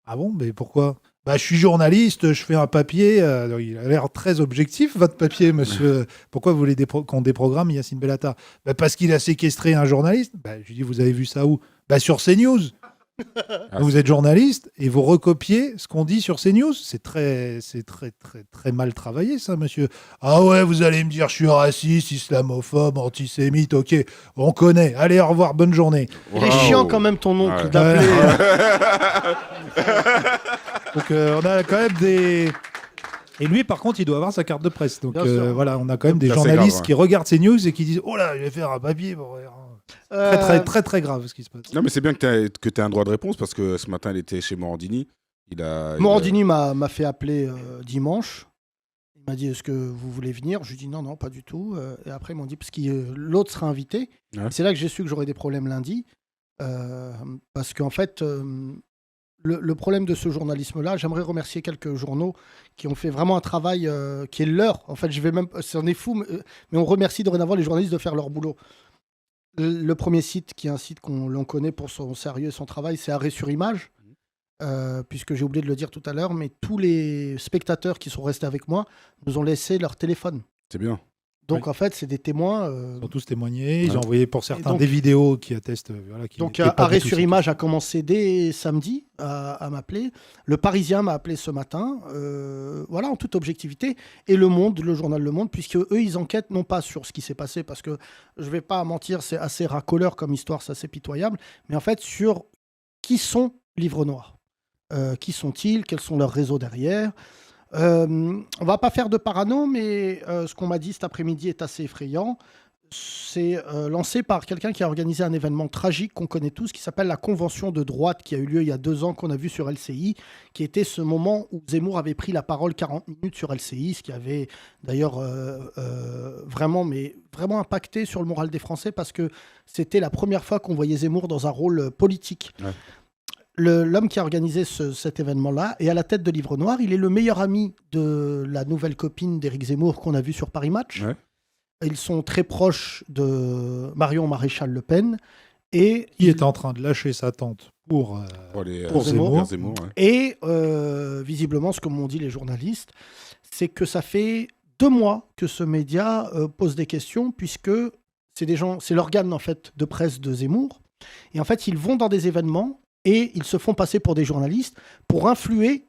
Ah bon, mais pourquoi ? Bah, je suis journaliste, je fais un papier. Il a l'air très objectif, votre papier, monsieur. Pourquoi vous voulez qu'on déprogramme Yacine Bellatar ? Bah, parce qu'il a séquestré un journaliste. Bah, je lui dis, vous avez vu ça où ? Bah, sur CNews. Vous êtes journaliste et vous recopiez ce qu'on dit sur CNews. C'est très, très mal travaillé, ça, monsieur. Ah ouais, vous allez me dire, je suis raciste, islamophobe, antisémite. Ok, on connaît. Allez, au revoir, bonne journée. Il est chiant quand même ton oncle Ouais. d'appeler. Donc on a quand même des... Et lui, par contre, il doit avoir sa carte de presse. Donc Bien sûr. voilà, on a quand même des Ça, c'est journalistes grave, ouais. qui regardent ces news et qui disent « Oh là, je vais faire un papier. » Très, très, très, très grave ce qui se passe. Non, mais c'est bien que tu aies un droit de réponse parce que ce matin, il était chez Morandini. Morandini m'a fait appeler dimanche. Il m'a dit, est-ce que vous voulez venir ? Je lui ai dit, non, pas du tout. Et après, ils m'ont dit, parce que l'autre sera invité. Ouais. C'est là que j'ai su que j'aurais des problèmes lundi. Parce qu'en fait, le problème de ce journalisme-là, j'aimerais remercier quelques journaux qui ont fait vraiment un travail qui est leur. En fait, c'en est fou, mais on remercie dorénavant les journalistes de faire leur boulot. Le premier site, qui est un site l'on connaît pour son sérieux et son travail, c'est Arrêt sur Image. Puisque j'ai oublié de le dire tout à l'heure, mais tous les spectateurs qui sont restés avec moi nous ont laissé leur téléphone. C'est bien. Donc Oui. en fait, c'est des témoins. Ils ont tous témoigné. Ils Ouais. ont envoyé pour certains donc- des vidéos qui attestent. Voilà, qui Donc n'étaient pas Arrêt du tout sur séquestrées. Image a commencé dès samedi à m'appeler. Le Parisien m'a appelé ce matin. Voilà, en toute objectivité. Et Le Monde, le journal Le Monde, puisque eux, ils enquêtent non pas sur ce qui s'est passé, parce que je vais pas mentir, c'est assez racoleur comme histoire, c'est assez pitoyable, mais en fait sur qui sont Livre Noir. Qui sont-ils ? Quels sont leurs réseaux derrière ? On va pas faire de parano, mais ce qu'on m'a dit cet après-midi est assez effrayant. C'est lancé par quelqu'un qui a organisé un événement tragique qu'on connaît tous, qui s'appelle la Convention de droite, qui a eu lieu il y a 2 ans, qu'on a vu sur LCI, qui était ce moment où Zemmour avait pris la parole 40 minutes sur LCI, ce qui avait d'ailleurs vraiment impacté sur le moral des Français, parce que c'était la première fois qu'on voyait Zemmour dans un rôle politique. Ouais. L'homme qui a organisé cet événement-là est à la tête de Livre Noir. Il est le meilleur ami de la nouvelle copine d'Éric Zemmour qu'on a vue sur Paris Match. Ouais. Ils sont très proches de Marion Maréchal Le Pen. Et, Qui est en train de lâcher sa tente pour Pour Zemmour. Ouais. et visiblement, ce que m'ont dit les journalistes, c'est que ça fait 2 mois que ce média pose des questions, puisque c'est l'organe en fait de presse de Zemmour. Et en fait, ils vont dans des événements et ils se font passer pour des journalistes pour influer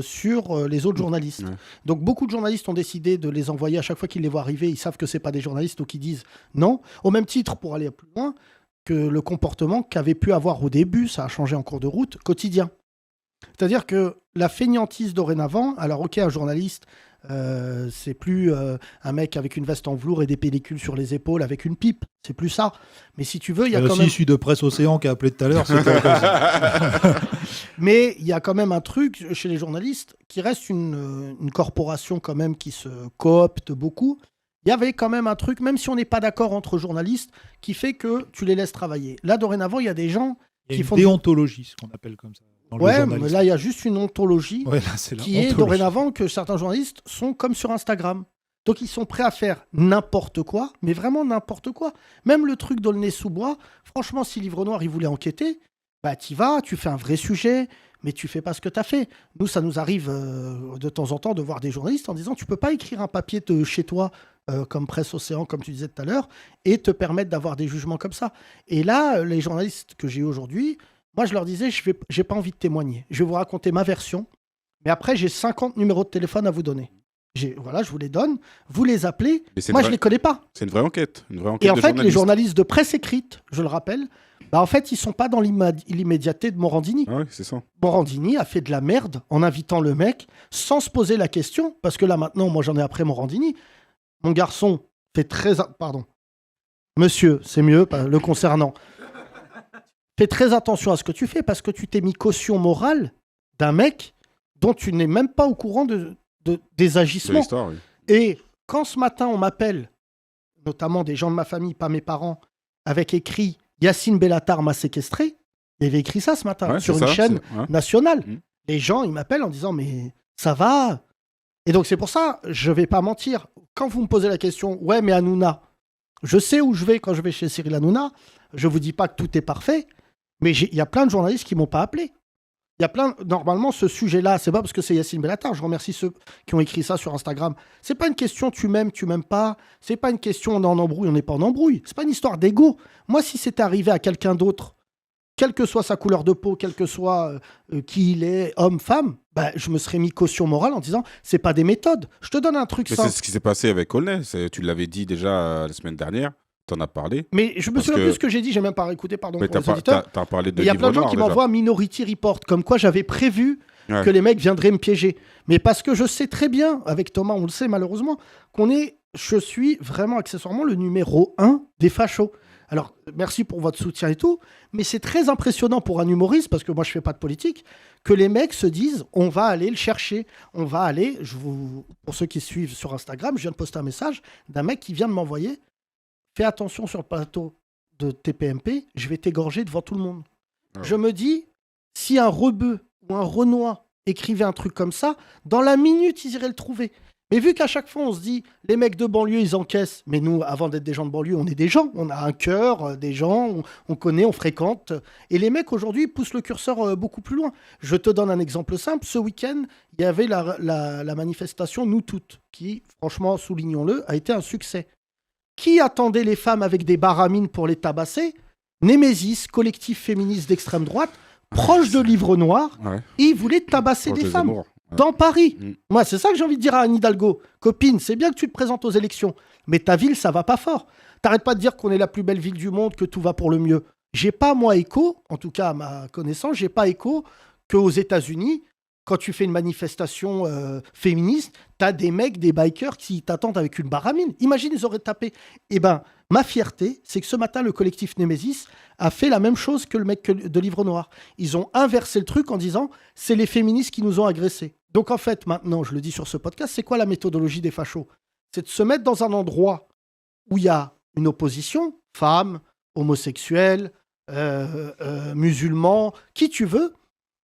sur les autres journalistes. Ouais. Donc beaucoup de journalistes ont décidé de les envoyer à chaque fois qu'ils les voient arriver. Ils savent que c'est pas des journalistes, donc ils disent non. Au même titre, pour aller plus loin, que le comportement qu'avait pu avoir au début, ça a changé en cours de route, quotidien. C'est-à-dire que la fainéantise dorénavant, alors ok, un journaliste, c'est plus un mec avec une veste en velours et des pellicules sur les épaules avec une pipe, c'est plus ça. Mais si tu veux, il y a quand aussi même... celui de Presse Océan qui a appelé tout à l'heure. C'était encore ça. Mais il y a quand même un truc chez les journalistes qui reste une corporation quand même qui se coopte beaucoup. Il y avait quand même un truc, même si on n'est pas d'accord entre journalistes, qui fait que tu les laisses travailler. Là, dorénavant, il y a des gens Il y a qui une font... déontologie, ce qu'on appelle comme ça. Dans le Ouais, mais journalisme. là, il y a juste une ontologie Ouais, là, c'est la qui est ontologie. dorénavant que certains journalistes sont comme sur Instagram. Donc ils sont prêts à faire n'importe quoi, mais vraiment n'importe quoi. Même le truc d'Aulnay-sous-Bois, franchement, si Livre Noir, il voulait enquêter, bah t'y vas, tu fais un vrai sujet, mais tu fais pas ce que t'as fait. Nous, ça nous arrive de temps en temps de voir des journalistes en disant, tu peux pas écrire un papier de chez toi, comme Presse Océan, comme tu disais tout à l'heure, et te permettre d'avoir des jugements comme ça. Et là, les journalistes que j'ai eu aujourd'hui, moi, je leur disais, j'ai pas envie de témoigner. Je vais vous raconter ma version, mais après, j'ai 50 numéros de téléphone à vous donner. Voilà, je vous les donne, vous les appelez. Mais c'est Moi, une je vraie- les connais pas. C'est une vraie enquête. Une vraie enquête Et en de fait, les journaliste. journalistes de presse écrite, je le rappelle, bah en fait, ils sont pas dans l'immédiateté de Morandini. Ah ouais, c'est ça. Morandini a fait de la merde en invitant le mec sans se poser la question, parce que là, maintenant, moi, j'en ai après Morandini. Mon garçon fait très... Pardon. Monsieur, c'est mieux, le concernant. fais très attention à ce que tu fais parce que tu t'es mis caution morale d'un mec dont tu n'es même pas au courant des C'est agissements. l'histoire, oui. Et quand ce matin, on m'appelle, notamment des gens de ma famille, pas mes parents, avec écrit Yacine Bellatar m'a séquestré, il y avait écrit ça ce matin Ouais, sur c'est une ça, chaîne ouais. nationale. Mm. Les gens, ils m'appellent en disant mais ça va. Et donc c'est pour ça, je vais pas mentir. Quand vous me posez la question, ouais, mais Hanouna, je sais où je vais quand je vais chez Cyril Hanouna. Je vous dis pas que tout est parfait, mais il y a plein de journalistes qui m'ont pas appelé. Il y a plein. Normalement, ce sujet-là, c'est pas parce que c'est Yacine Bellatar. Je remercie ceux qui ont écrit ça sur Instagram. C'est pas une question tu m'aimes pas. C'est pas une question on est en embrouille, on n'est pas en embrouille. C'est pas une histoire d'ego. Moi, si c'était arrivé à quelqu'un d'autre, quelle que soit sa couleur de peau, quel que soit qui il est, homme, femme, bah, je me serais mis caution morale en disant c'est pas des méthodes. Je te donne un truc Mais simple. c'est ce qui s'est passé avec Aulnay. Tu l'avais dit déjà la semaine dernière. T'en as parlé. Mais je me Parce souviens que- plus ce que j'ai dit, j'ai même pas réécouté, pardon Mais pour t'as les auditeurs. parlé de Il y a plein de gens Livre qui Noir, m'envoient Minority Report, comme quoi j'avais prévu Ouais. que les mecs viendraient me piéger. Mais parce que je sais très bien, avec Thomas, on le sait malheureusement, je suis vraiment accessoirement le numéro 1 des fachos. Alors, merci pour votre soutien et tout, mais c'est très impressionnant pour un humoriste, parce que moi je fais pas de politique, que les mecs se disent on va aller le chercher, on va aller, pour ceux qui suivent sur Instagram, je viens de poster un message d'un mec qui vient de m'envoyer fais attention sur le plateau de TPMP, je vais t'égorger devant tout le monde. Ah ouais. Je me dis, si un rebeu ou un Renoir écrivait un truc comme ça, dans la minute, ils iraient le trouver. Mais vu qu'à chaque fois, on se dit, les mecs de banlieue, ils encaissent. Mais nous, avant d'être des gens de banlieue, on est des gens. On a un cœur, des gens, on connaît, on fréquente. Et les mecs, aujourd'hui, poussent le curseur beaucoup plus loin. Je te donne un exemple simple. Ce week-end, il y avait la manifestation Nous Toutes, qui, franchement, soulignons-le, a été un succès. Qui attendait les femmes avec des baramines pour les tabasser? Némésis, collectif féministe d'extrême droite, proche de Livre Noir, Ouais. et ils voulaient tabasser Proche des de femmes Zemmour. Ouais. dans Paris. Mm. Moi, c'est ça que j'ai envie de dire à Anne Hidalgo. Copine, c'est bien que tu te présentes aux élections, mais ta ville, ça va pas fort. T'arrêtes pas de dire qu'on est la plus belle ville du monde, que tout va pour le mieux. J'ai pas, moi, écho, en tout cas à ma connaissance, j'ai pas écho qu'aux États-Unis, quand tu fais une manifestation féministe, t'as des mecs, des bikers qui t'attendent avec une baramine. Imagine, ils auraient tapé. Eh ben, ma fierté, c'est que ce matin, le collectif Némésis a fait la même chose que le mec de Livre Noir. Ils ont inversé le truc en disant c'est les féministes qui nous ont agressés. Donc en fait, maintenant, je le dis sur ce podcast, c'est quoi la méthodologie des fachos? C'est de se mettre dans un endroit où il y a une opposition, femmes, homosexuels, musulmans, qui tu veux,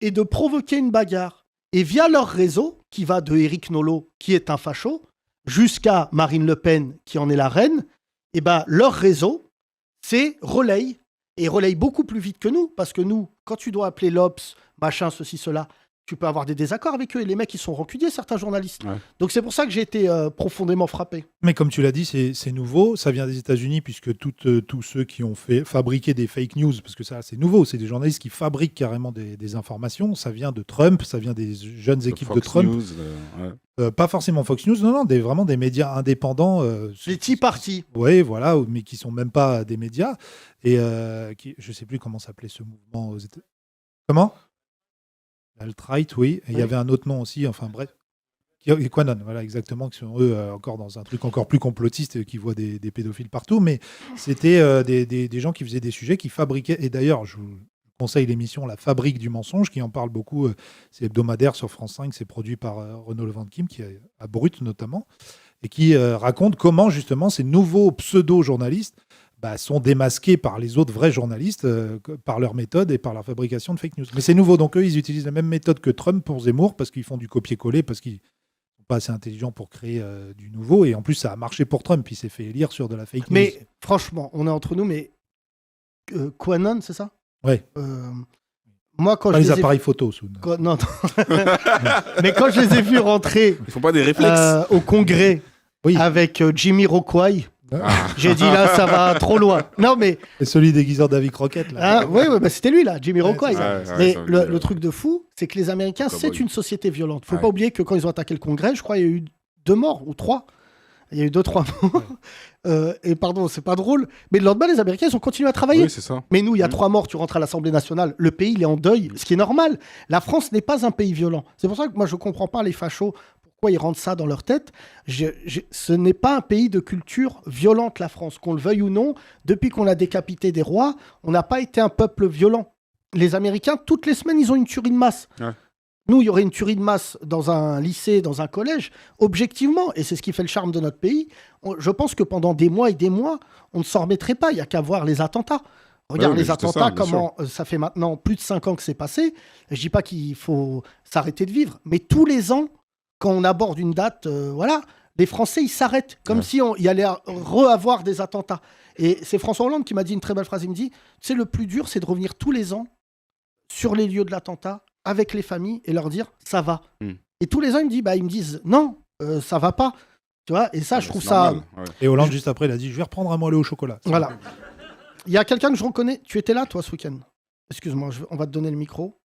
et de provoquer une bagarre. Et via leur réseau, qui va de Éric Nolot, qui est un facho, jusqu'à Marine Le Pen, qui en est la reine, et ben leur réseau, c'est relaye. Et relaye beaucoup plus vite que nous, parce que nous, quand tu dois appeler l'Obs, machin, ceci, cela, tu peux avoir des désaccords avec eux. Et les mecs, ils sont rancuniers, certains journalistes. Ouais. Donc c'est pour ça que j'ai été profondément frappé. Mais comme tu l'as dit, c'est nouveau. Ça vient des États-Unis, puisque tous ceux qui ont fabriqué des fake news, parce que ça, c'est nouveau, c'est des journalistes qui fabriquent carrément des informations. Ça vient de Trump, ça vient des jeunes équipes Fox de Trump. News, ouais. Pas forcément Fox News, non, vraiment des médias indépendants. Les Tea Party. Oui, voilà, mais qui sont même pas des médias. Et je sais plus comment s'appelait ce mouvement aux États-Unis. Comment? Alt-right, oui. Et il y avait un autre nom aussi, enfin bref. Quanon, voilà, exactement, qui sont eux encore dans un truc encore plus complotiste, qui voient des pédophiles partout. Mais c'était des gens qui faisaient des sujets, qui fabriquaient. Et d'ailleurs, je vous conseille l'émission La Fabrique du mensonge, qui en parle beaucoup. C'est hebdomadaire sur France 5, c'est produit par Renaud Levantim, qui est à Brut notamment, et qui raconte comment justement ces nouveaux pseudo-journalistes sont démasqués par les autres vrais journalistes par leur méthode et par leur fabrication de fake news. Mais c'est nouveau, donc eux, ils utilisent la même méthode que Trump pour Zemmour, parce qu'ils font du copier-coller, parce qu'ils sont pas assez intelligents pour créer du nouveau, et en plus, ça a marché pour Trump, il s'est fait élire sur de la fake news. Mais franchement, on est entre nous, mais Quanon, c'est ça? Ouais. Moi, quand Pas je les les ai appareils photo, Soun. Non. Mais quand je les ai vus rentrer Ils font pas des réflexes. au congrès Oui. avec Jimmy Rockway, Ah. j'ai dit là, ça va trop loin. Non, mais Et celui déguisé en David Croquette, là. oui, c'était lui là, Jimmy Rockway. c'est ça. Ouais, Mais ça, le truc de fou, c'est que les Américains, Cowboy. c'est une société violente. Faut Ouais. pas oublier que quand ils ont attaqué le Congrès, je crois qu'il y a eu 2 morts ou 3. Il y a eu 2-3 morts. Et pardon, c'est pas drôle. Mais le lendemain, les Américains, ils ont continué à travailler. Oui, c'est ça. Mais nous, il y a 3 morts, tu rentres à l'Assemblée nationale, le pays, il est en deuil, ce qui est normal. La France n'est pas un pays violent. C'est pour ça que moi, je comprends pas les fachos. pourquoi ils rentrent ça dans leur tête. Ce n'est pas un pays de culture violente, la France. Qu'on le veuille ou non, depuis qu'on a décapité des rois, on n'a pas été un peuple violent. Les Américains, toutes les semaines, ils ont une tuerie de masse. Ouais. Nous, il y aurait une tuerie de masse dans un lycée, dans un collège. Objectivement, et c'est ce qui fait le charme de notre pays, je pense que pendant des mois et des mois, on ne s'en remettrait pas. Il n'y a qu'à voir les attentats. Regarde Ouais, les juste attentats, ça, bien comment ça fait maintenant plus de 5 ans que c'est passé. Je ne dis pas qu'il faut s'arrêter de vivre, mais tous les ans, quand on aborde une date, voilà, les Français, ils s'arrêtent, comme si il y allait re-avoir des attentats. Et c'est François Hollande qui m'a dit une très belle phrase. Il me dit, tu sais, le plus dur, c'est de revenir tous les ans sur les lieux de l'attentat, avec les familles, et leur dire, ça va. Et tous les ans, ils me disent, non, ça va pas. Tu vois, et ça, je trouve ça... normal, ouais. Et Hollande, juste après, il a dit, je vais reprendre un moelleux au chocolat. Voilà. Il y a quelqu'un que je reconnais. Tu étais là, toi, ce week-end. Excuse-moi, on va te donner le micro.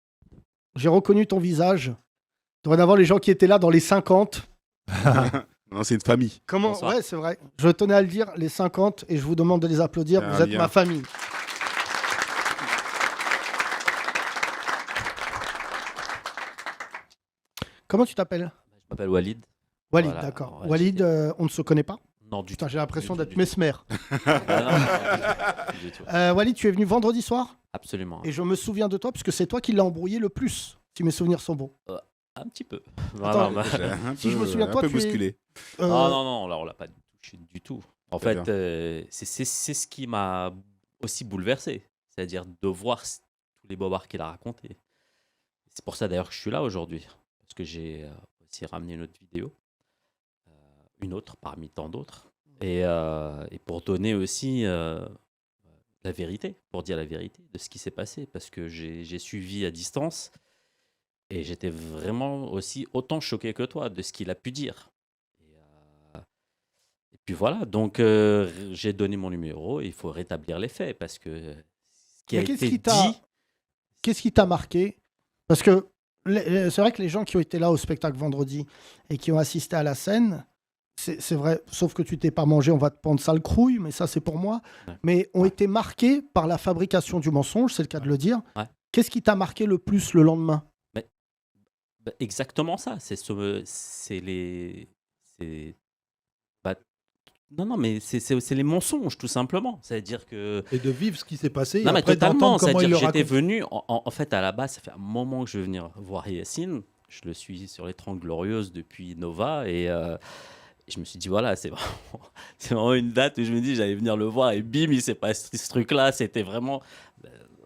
J'ai reconnu ton visage. Dorénavant, les gens qui étaient là dans les 50. Non, c'est une famille. Comment Bonsoir. Ouais, c'est vrai. Je tenais à le dire, les 50, et je vous demande de les applaudir. Il y a Vous un êtes lien. ma famille. Comment tu t'appelles? Je m'appelle Walid. Walid, Voilà, d'accord. ouais, Walid, on ne se connaît pas. Non, du Putain, tout. j'ai l'impression Du d'être tout, du Mesmer. tout. Ah, non, du tout. Walid, tu es venu vendredi soir, Absolument. et je me souviens de toi, puisque c'est toi qui l'as embrouillé le plus, si mes souvenirs sont bons. Un petit peu. Attends, Voilà, J'ai un Si je peu- me souviens de toi, un peu tu es- bousculé. Euh, non, là, on l'a pas touché du tout. En Très fait, c'est ce qui m'a aussi bouleversé. C'est-à-dire de voir tous les bobards qu'il a racontés. C'est pour ça d'ailleurs que je suis là aujourd'hui. Parce que j'ai aussi ramené une autre vidéo. Une autre parmi tant d'autres. Et pour donner aussi la vérité, pour dire la vérité de ce qui s'est passé. Parce que j'ai suivi à distance. Et j'étais vraiment aussi autant choqué que toi de ce qu'il a pu dire. Et puis voilà, donc j'ai donné mon numéro et il faut rétablir les faits parce que ce qui a Mais qu'est-ce été qui t'a- dit... Qu'est-ce qui t'a marqué? Parce que c'est vrai que les gens qui ont été là au spectacle vendredi et qui ont assisté à la scène, c'est vrai, sauf que tu t'es pas mangé, on va te prendre sale crouille, mais ça c'est pour moi, Ouais. mais ont été marqués par la fabrication du mensonge, c'est le cas de le dire. Ouais. Qu'est-ce qui t'a marqué le plus le lendemain? Bah, exactement ça, c'est les... bah, non, mais c'est les mensonges tout simplement. C'est-à-dire que... Et de vivre ce qui s'est passé. Non, et mais après totalement. d'entendre comment C'est-à-dire il le que j'étais raconte. venu, en fait, à la base, ça fait un moment que je veux venir voir Yacine. Je le suis sur les 30 Glorieuses depuis Nova. Et je me suis dit, voilà, c'est vraiment une date où je me dis, j'allais venir le voir. Et bim, il s'est passé ce truc-là. C'était vraiment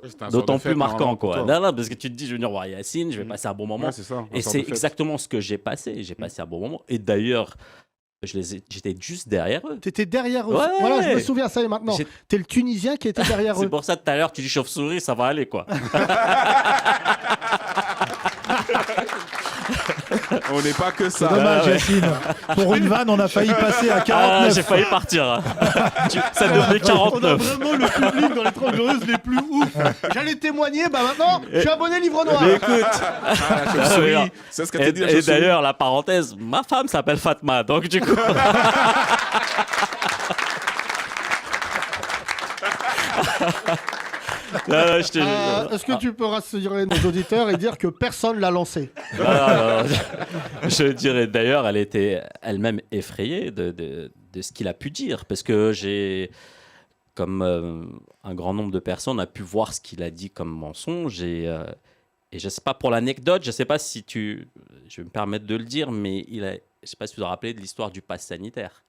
C'était un d'autant soir de plus fête, marquant, normalement, pour quoi. toi. Non, parce que tu te dis, je vais venir voir Yacine, je vais passer un bon moment. Ouais, c'est ça. un Et soir c'est de fête. exactement ce que j'ai passé. J'ai passé un bon moment. Et d'ailleurs, j'étais juste derrière eux. T'étais derrière eux. Ouais. Voilà, je me souviens, ça y est maintenant. J'ai- T'es le Tunisien qui était derrière C'est eux. pour ça tout à l'heure, tu dis chauve-souris, ça va aller, quoi. On n'est pas que C'est ça. dommage, ouais. Yacine. Pour une vanne, on a failli passer à Ah, 49. j'ai failli partir. hein. Ça devenait On a 49. vraiment le public dans les 30 glorieuses les plus ouf. J'allais témoigner, bah maintenant, je suis abonné Livre Noir. Mais écoute, Ah, la chauve-souris. C'est ce que t'as dit, la et chauve-souris. d'ailleurs, la parenthèse, ma femme s'appelle Fatma, donc du coup. Non, je te jure. Est-ce que tu peux rassurer nos auditeurs et dire que personne l'a lancé? Non. Je dirais d'ailleurs, elle était elle-même effrayée de ce qu'il a pu dire, parce que comme un grand nombre de personnes, a pu voir ce qu'il a dit comme mensonge. Et je ne sais pas, pour l'anecdote, je ne sais pas si je vais me permettre de le dire, mais je ne sais pas si vous vous rappelez de l'histoire du pass sanitaire.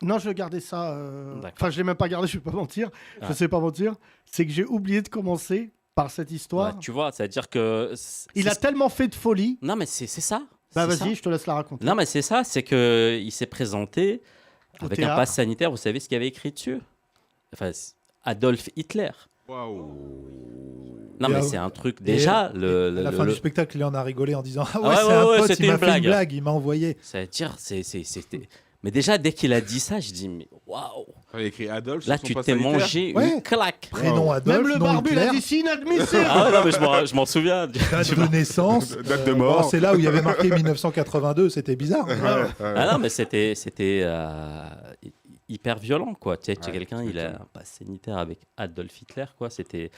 Non, je vais garder ça. D'accord. Enfin, je l'ai même pas gardé, je vais pas mentir. Je Ah. sais pas mentir. C'est que j'ai oublié de commencer par cette histoire. Ouais, tu vois, c'est-à-dire que... Il a tellement fait de folie. Non, mais c'est ça. Bah C'est ça. vas-y, je te laisse la raconter. Non, mais c'est ça, c'est qu'il s'est présenté Au avec un théâtre. pass sanitaire. Vous savez ce qu'il y avait écrit dessus? Enfin, Adolf Hitler. Waouh. Non, Et mais à- c'est un truc. Déjà, À la fin le- du spectacle, il en a rigolé en disant Ah ouais, ouais, c'est ouais, un ouais, pote, c'était il m'a une fait blague. une blague, il m'a envoyé. c'est-à-dire, c'était. Mais déjà, dès qu'il a dit ça, je dis, mais waouh! Il a écrit Adolphe. Là, sur son tu pass t'es sanitaire. mangé Ouais. une claque. Prénom Adolphe, Même le nom barbu, il a Hitler, dit c'est inadmissible. Ah ouais, non, mais je m'en souviens. date de naissance. Date de mort. Bon, c'est là où il y avait marqué 1982, c'était bizarre. Ah non, mais c'était. hyper violent, quoi. Tu sais, Ouais, quelqu'un, tu il a m'étonnes. un passe sanitaire avec Adolf Hitler, quoi. C'était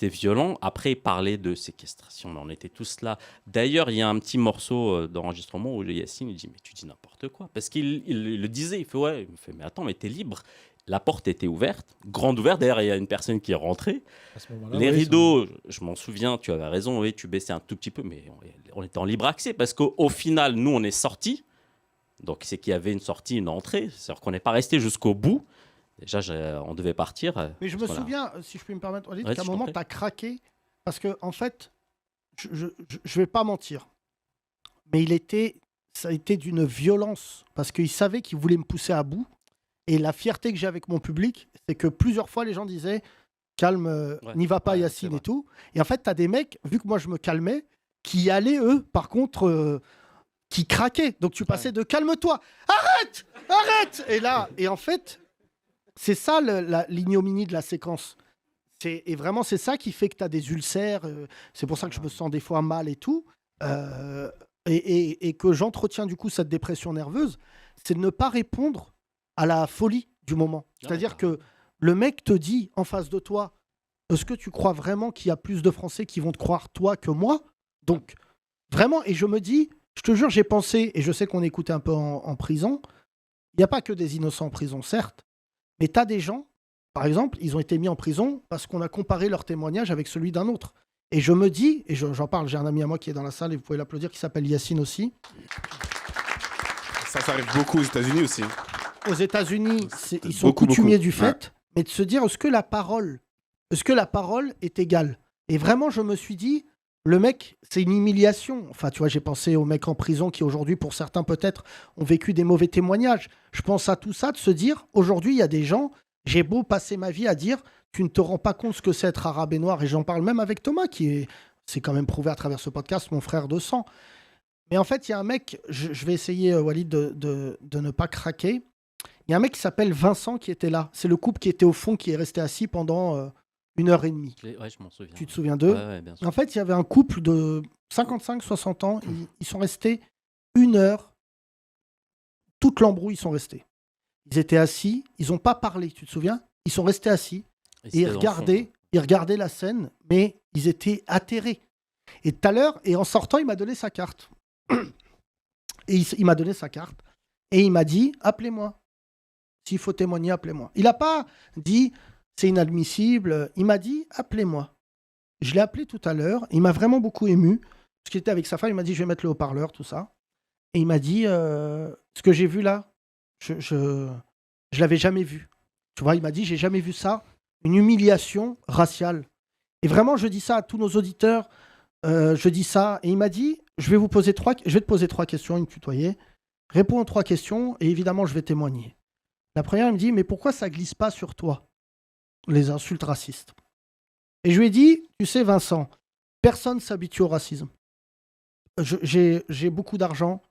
violent. Après, parler de séquestration, on en était tous là. D'ailleurs, il y a un petit morceau d'enregistrement où Yacine, il dit, mais tu dis n'importe quoi. Parce qu'il le disait, il fait, ouais, il me fait, mais attends, mais t'es libre. La porte était ouverte, grande ouverte. D'ailleurs, il y a une personne qui est rentrée. À ce moment-là, Les oui, rideaux, je m'en souviens, tu avais raison, oui, tu baissais un tout petit peu, mais on était en libre accès parce qu'au final, nous, on est sortis. Donc, c'est qu'il y avait une sortie, une entrée. C'est-à-dire qu'on n'est pas resté jusqu'au bout. Déjà, on devait partir. Mais je me parce qu'on a- souviens, si je peux me permettre, Walid, Ouais, qu'à un je t'en moment, prie. tu as craqué. Parce que, en fait, je vais pas mentir. Mais ça a été d'une violence. Parce qu'il savait qu'il voulait me pousser à bout. Et la fierté que j'ai avec mon public, c'est que plusieurs fois, les gens disaient calme, Ouais, n'y va pas, ouais, c'est Yacine vrai. et tout. Et en fait, tu as des mecs, vu que moi je me calmais, qui y allaient, eux, par contre, qui craquaient. Donc tu passais de calme-toi, arrête, arrête. Et en fait, c'est ça l'ignominie de la séquence. Et vraiment, c'est ça qui fait que tu as des ulcères. C'est pour ça que je me sens des fois mal et tout. Et que j'entretiens du coup cette dépression nerveuse, c'est de ne pas répondre à la folie du moment. C'est-à-dire que le mec te dit en face de toi, est-ce que tu crois vraiment qu'il y a plus de Français qui vont te croire toi que moi? Donc, vraiment, et je me dis, je te jure, j'ai pensé, et je sais qu'on écoutait un peu en prison, il n'y a pas que des innocents en prison, certes, mais tu as des gens, par exemple, ils ont été mis en prison parce qu'on a comparé leur témoignage avec celui d'un autre. Et je me dis, et j'en parle, j'ai un ami à moi qui est dans la salle, et vous pouvez l'applaudir, qui s'appelle Yacine aussi. Ça arrive beaucoup aux États-Unis aussi. Aux États-Unis, ils sont Beaucoup, coutumiers beaucoup. du fait, mais de se dire, est-ce que la parole est égale? Et vraiment, je me suis dit, le mec, c'est une humiliation. Enfin, tu vois, j'ai pensé aux mecs en prison qui, aujourd'hui, pour certains, peut-être, ont vécu des mauvais témoignages. Je pense à tout ça, de se dire, aujourd'hui, il y a des gens, j'ai beau passer ma vie à dire, tu ne te rends pas compte ce que c'est être arabe et noir. Et j'en parle même avec Thomas, c'est quand même prouvé à travers ce podcast, mon frère de sang. Mais en fait, il y a un mec, je vais essayer, Walid, de ne pas craquer. Il y a un mec qui s'appelle Vincent qui était là. C'est le couple qui était au fond, qui est resté assis pendant 1h30. Ouais, je m'en souviens. Tu te souviens d'eux? Ouais, bien sûr. En fait, il y avait un couple de 55-60 ans. Ils sont restés 1 heure. Toute l'embrouille, ils sont restés. Ils étaient assis. Ils n'ont pas parlé, tu te souviens? Ils sont restés assis. Et c'était dans le fond, ils regardaient la scène, mais ils étaient atterrés. Et tout à l'heure, et en sortant, il m'a donné sa carte. Et il m'a donné sa carte. Et il m'a dit, appelez-moi. S'il faut témoigner, appelez-moi. Il n'a pas dit, c'est inadmissible. Il m'a dit, appelez-moi. Je l'ai appelé tout à l'heure. Il m'a vraiment beaucoup ému. Parce qu'il était avec sa femme, il m'a dit, je vais mettre le haut-parleur, tout ça. Et il m'a dit, ce que j'ai vu là, je l'avais jamais vu. Tu vois, il m'a dit, j'ai jamais vu ça. Une humiliation raciale. Et vraiment, je dis ça à tous nos auditeurs. Je dis ça. Et il m'a dit, je vais te poser 3 questions, il me tutoyait. Réponds aux 3 questions et évidemment, je vais témoigner. La première, il me dit, mais pourquoi ça glisse pas sur toi, les insultes racistes? Et je lui ai dit, tu sais, Vincent, personne s'habitue au racisme. J'ai beaucoup d'argent,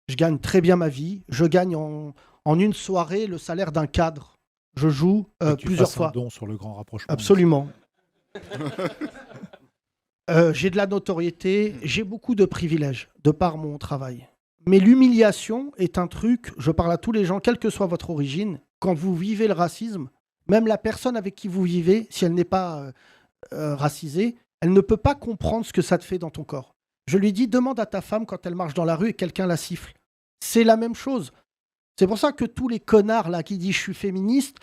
je gagne très bien ma vie, je gagne en une soirée le salaire d'un cadre. Je joue Tu plusieurs fasses fois. un don sur le grand rapprochement. Absolument. J'ai de la notoriété, j'ai beaucoup de privilèges de par mon travail. Mais l'humiliation est un truc, je parle à tous les gens, quelle que soit votre origine, quand vous vivez le racisme, même la personne avec qui vous vivez, si elle n'est pas racisée, elle ne peut pas comprendre ce que ça te fait dans ton corps. Je lui dis, demande à ta femme quand elle marche dans la rue et quelqu'un la siffle. C'est la même chose. C'est pour ça que tous les connards là qui disent je suis féministe,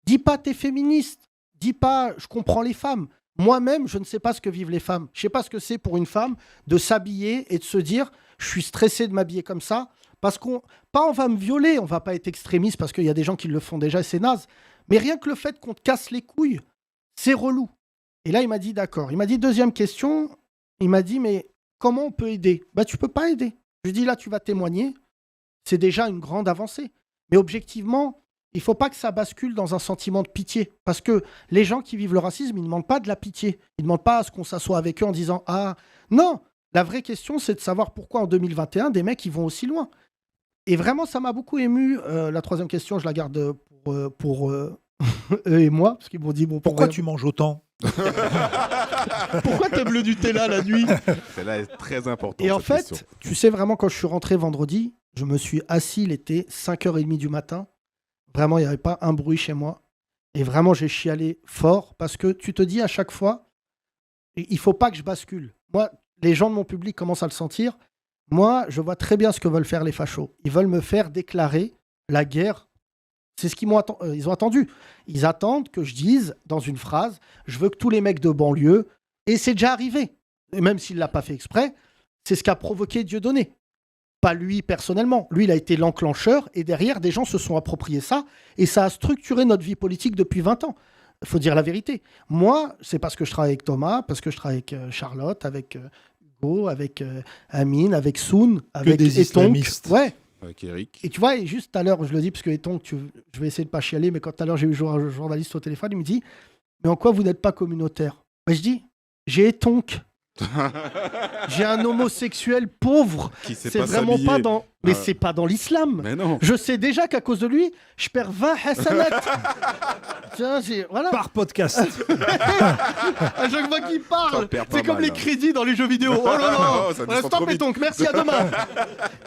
dis pas t'es féministe, dis pas je comprends les femmes. Moi-même, je ne sais pas ce que vivent les femmes. Je ne sais pas ce que c'est pour une femme de s'habiller et de se dire je suis stressé de m'habiller comme ça parce on va me violer, on va pas être extrémiste parce qu'il y a des gens qui le font déjà et c'est naze. Mais rien que le fait qu'on te casse les couilles, c'est relou. Et là, il m'a dit d'accord. Il m'a dit deuxième question, il m'a dit mais comment on peut aider? Bah tu peux pas aider. Je lui dis là tu vas témoigner, c'est déjà une grande avancée. Mais objectivement, il ne faut pas que ça bascule dans un sentiment de pitié. Parce que les gens qui vivent le racisme, ils ne demandent pas de la pitié. Ils ne demandent pas à ce qu'on s'assoie avec eux en disant « Ah, non !» La vraie question, c'est de savoir pourquoi en 2021, des mecs, ils vont aussi loin. Et vraiment, ça m'a beaucoup ému. La troisième question, je la garde pour eux et moi. Parce qu'ils m'ont dit « Bon, Pourquoi tu manges autant? Pourquoi t'aimes le Nutella la nuit ?» Celle-là est très importante. Et en cette fait, question. tu sais vraiment, quand je suis rentré vendredi, je me suis assis, il était 5h30 du matin. Vraiment, il n'y avait pas un bruit chez moi. Et vraiment, j'ai chialé fort parce que tu te dis à chaque fois, il faut pas que je bascule. Moi, les gens de mon public commencent à le sentir. Moi, je vois très bien ce que veulent faire les fachos. Ils veulent me faire déclarer la guerre. C'est ce qu'ils ils ont attendu. Ils attendent que je dise dans une phrase, je veux que tous les mecs de banlieue, et c'est déjà arrivé. Et même s'il ne l'a pas fait exprès, c'est ce qu'a provoqué Dieudonné. Pas lui personnellement. Lui, il a été l'enclencheur et derrière, des gens se sont appropriés ça et ça a structuré notre vie politique depuis 20 ans. Il faut dire la vérité. Moi, c'est parce que je travaille avec Thomas, parce que je travaille avec Charlotte, avec Hugo, avec Amine, avec Soun, avec des Etonk. islamistes. Ouais. Avec Eric. Et tu vois, et juste tout à l'heure, je le dis parce que Etonk, je vais essayer de pas chialer, mais quand tout à l'heure j'ai eu un journaliste au téléphone, il me dit « Mais en quoi vous n'êtes pas communautaire ?» Je dis « J'ai Etonk. J'ai un homosexuel pauvre. Qui sait C'est pas vraiment s'habiller. pas dans. Mais Ah. c'est pas dans l'islam. Mais non. Je sais déjà qu'à cause de lui, je perds 20 hasanat. Tiens, voilà. Par podcast. À chaque fois qu'il parle, Ça perd pas c'est comme mal, les hein. crédits dans les jeux vidéo. Oh là là. Oh, ça descend Stop trop et vite. donc, merci, à demain.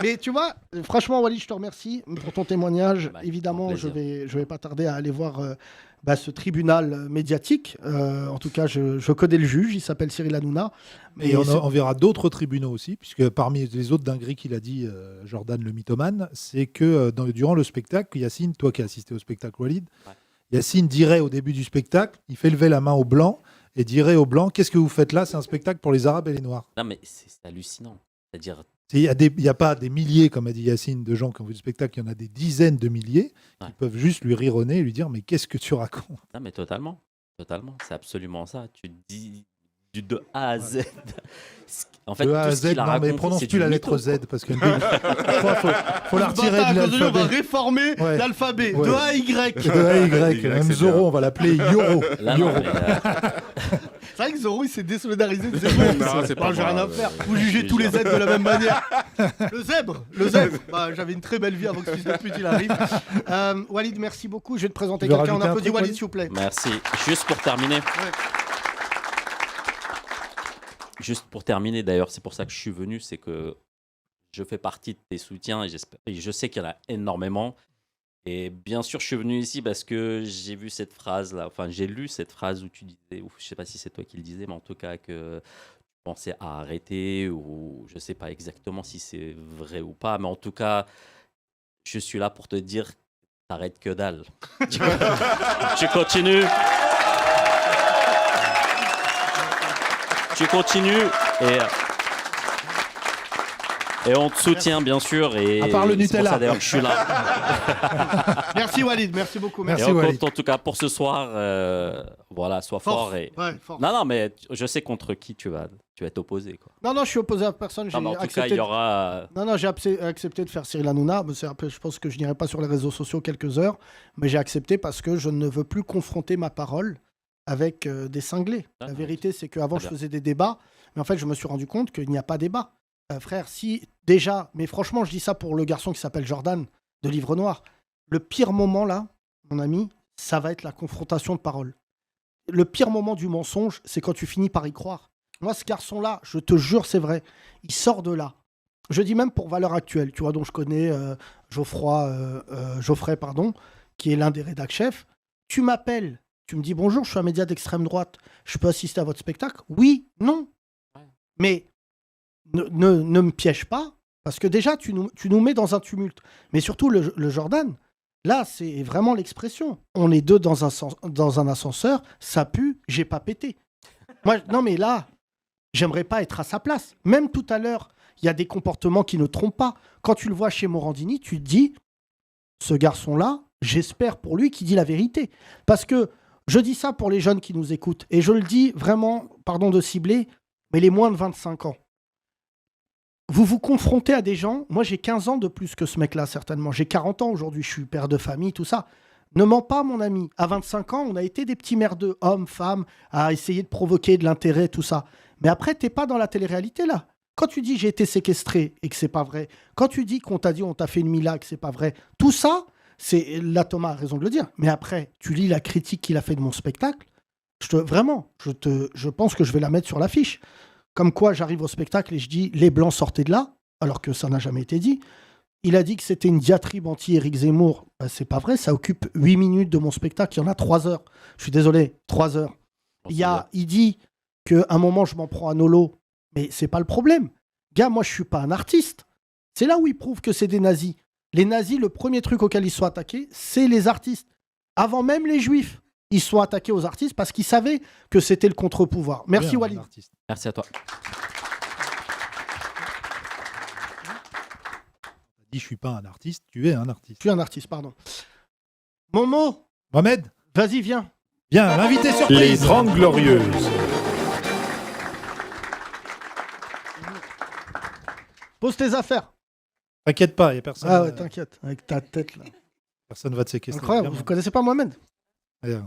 Mais tu vois, franchement, Walid, je te remercie pour ton témoignage. Bah, Évidemment, grand je plaisir. vais pas tarder à aller voir ce tribunal médiatique. En tout cas, je connais le juge, il s'appelle Cyril Hanouna. Et Mais on verra d'autres tribunaux aussi, puisque parmi les autres dingueries qu'il a dit, Jordan le mythomane, c'est que durant le spectacle, Yacine, toi qui as assisté au spectacle Walid, Ouais. Yacine dirait au début du spectacle, il fait lever la main aux Blancs et dirait aux Blancs, qu'est-ce que vous faites là? C'est un spectacle pour les Arabes et les Noirs. Non, mais c'est hallucinant. C'est-à-dire, Il n'y a pas des milliers, comme a dit Yacine, de gens qui ont vu le spectacle, il y en a des dizaines de milliers qui Ouais. peuvent juste lui rironner et lui dire, mais qu'est-ce que tu racontes? non, mais totalement. Totalement. C'est absolument ça. Tu dis de A à Z. En fait, De A à tout ce Z, qu'il a non, mais raconté, c'est prononce-tu du la lettre mytho, Z quoi. parce qu'il faut la retirer à de cause de lui, on va l'alphabet. réformer Ouais. l'alphabet. Ouais. De A à Y. De A à Y. Y, Même c'est Zoro, bien. on va l'appeler Yoro. Là, non, Yoro. mais, C'est vrai que Zoro, il s'est désolidarisé de Zebo. Non, c'est pas J'ai rien à grave. faire. Vous jugez je tous les jure. êtres de la même manière. Le zèbre. Bah, j'avais une très belle vie avant que ce fils de pute il arrive. Walid, merci beaucoup. Je vais te présenter Tu veux quelqu'un. On rajouter un applaudit truc, Walid, Walid s'il vous plaît. merci. Juste pour terminer, d'ailleurs, c'est pour ça que je suis venu, c'est que je fais partie de tes soutiens et je sais qu'il y en a énormément. Et bien sûr, je suis venu ici parce que j'ai vu cette phrase-là, enfin, j'ai lu cette phrase où tu disais, ou je sais pas si c'est toi qui le disais, mais en tout cas que tu pensais à arrêter, ou je sais pas exactement si c'est vrai ou pas, mais en tout cas, je suis là pour te dire, t'arrêtes que dalle. Tu continues. Tu continues et on te soutient bien sûr et À part le c'est pour Nutella. ça d'ailleurs que je suis là. Merci Walid, merci beaucoup. Merci, Et on Walid. compte en tout cas pour ce soir, voilà, sois fort et Ouais, fort. non mais je sais contre qui tu vas t'opposer quoi. Non, je suis opposé à personne. Non, J'ai mais en tout cas accepté. il y aura Non, j'ai accepté de faire Cyril Hanouna. Mais je pense que je n'irai pas sur les réseaux sociaux quelques heures, mais j'ai accepté parce que je ne veux plus confronter ma parole avec des cinglés. Ah, La ok. vérité, c'est qu'avant, Très je bien. faisais des débats, mais en fait, je me suis rendu compte qu'il n'y a pas débat. Frère, si déjà, mais franchement, je dis ça pour le garçon qui s'appelle Jordan de Livre Noir, le pire moment là, mon ami, ça va être la confrontation de parole. Le pire moment du mensonge, c'est quand tu finis par y croire. Moi, ce garçon-là, je te jure, c'est vrai, il sort de là. Je dis même pour valeur actuelle, tu vois, dont je connais Geoffrey, qui est l'un des rédac-chefs. Tu m'appelles, tu me dis bonjour, je suis un média d'extrême droite, je peux assister à votre spectacle? Oui, non. Ouais. Mais ne me piège pas, parce que déjà, tu nous mets dans un tumulte. Mais surtout, le Jordan, là, c'est vraiment l'expression. On est deux dans un ascenseur, ça pue, j'ai pas pété. Moi, non, mais là, j'aimerais pas être à sa place. Même tout à l'heure, il y a des comportements qui ne trompent pas. Quand tu le vois chez Morandini, tu te dis, ce garçon-là, j'espère pour lui qu'il dit la vérité. Parce que je dis ça pour les jeunes qui nous écoutent, et je le dis vraiment, pardon de cibler, mais les moins de 25 ans. Vous vous confrontez à des gens, moi j'ai 15 ans de plus que ce mec-là certainement, j'ai 40 ans aujourd'hui, je suis père de famille, tout ça. Ne mens pas mon ami, à 25 ans on a été des petits merdeux, hommes, femmes, à essayer de provoquer de l'intérêt, tout ça. Mais après t'es pas dans la télé-réalité là. Quand tu dis j'ai été séquestré et que c'est pas vrai, quand tu dis qu'on t'a dit on t'a fait une mila et que c'est pas vrai, tout ça, c'est là Thomas a raison de le dire. Mais après tu lis la critique qu'il a fait de mon spectacle, je pense que je vais la mettre sur l'affiche. Comme quoi, j'arrive au spectacle et je dis « Les Blancs, sortez de là », alors que ça n'a jamais été dit. Il a dit que c'était une diatribe anti-Éric Zemmour. Bah, c'est pas vrai, ça occupe 8 minutes de mon spectacle. Il y en a 3 heures. Je suis désolé, 3 heures. Il dit qu'à un moment, je m'en prends à Nolo. Mais c'est pas le problème. Gars, moi, je suis pas un artiste. C'est là où il prouve que c'est des nazis. Les nazis, le premier truc auquel ils sont attaqués, c'est les artistes. Avant même les juifs, ils sont attaqués aux artistes parce qu'ils savaient que c'était le contre-pouvoir. Merci Bien, Walid. un artiste. Merci à toi. Dis, je suis pas un artiste, tu es un artiste. Je suis un artiste, pardon. Momo, Mohamed, vas-y, viens. viens, l'invité Les surprise. 30 Glorieuses. Pose tes affaires. T'inquiète pas, il y a personne. Ah ouais, t'inquiète, avec ta tête là. Personne va te séquestrer. Incroyable, Viens, vous connaissez pas Mohamed? Mohamed.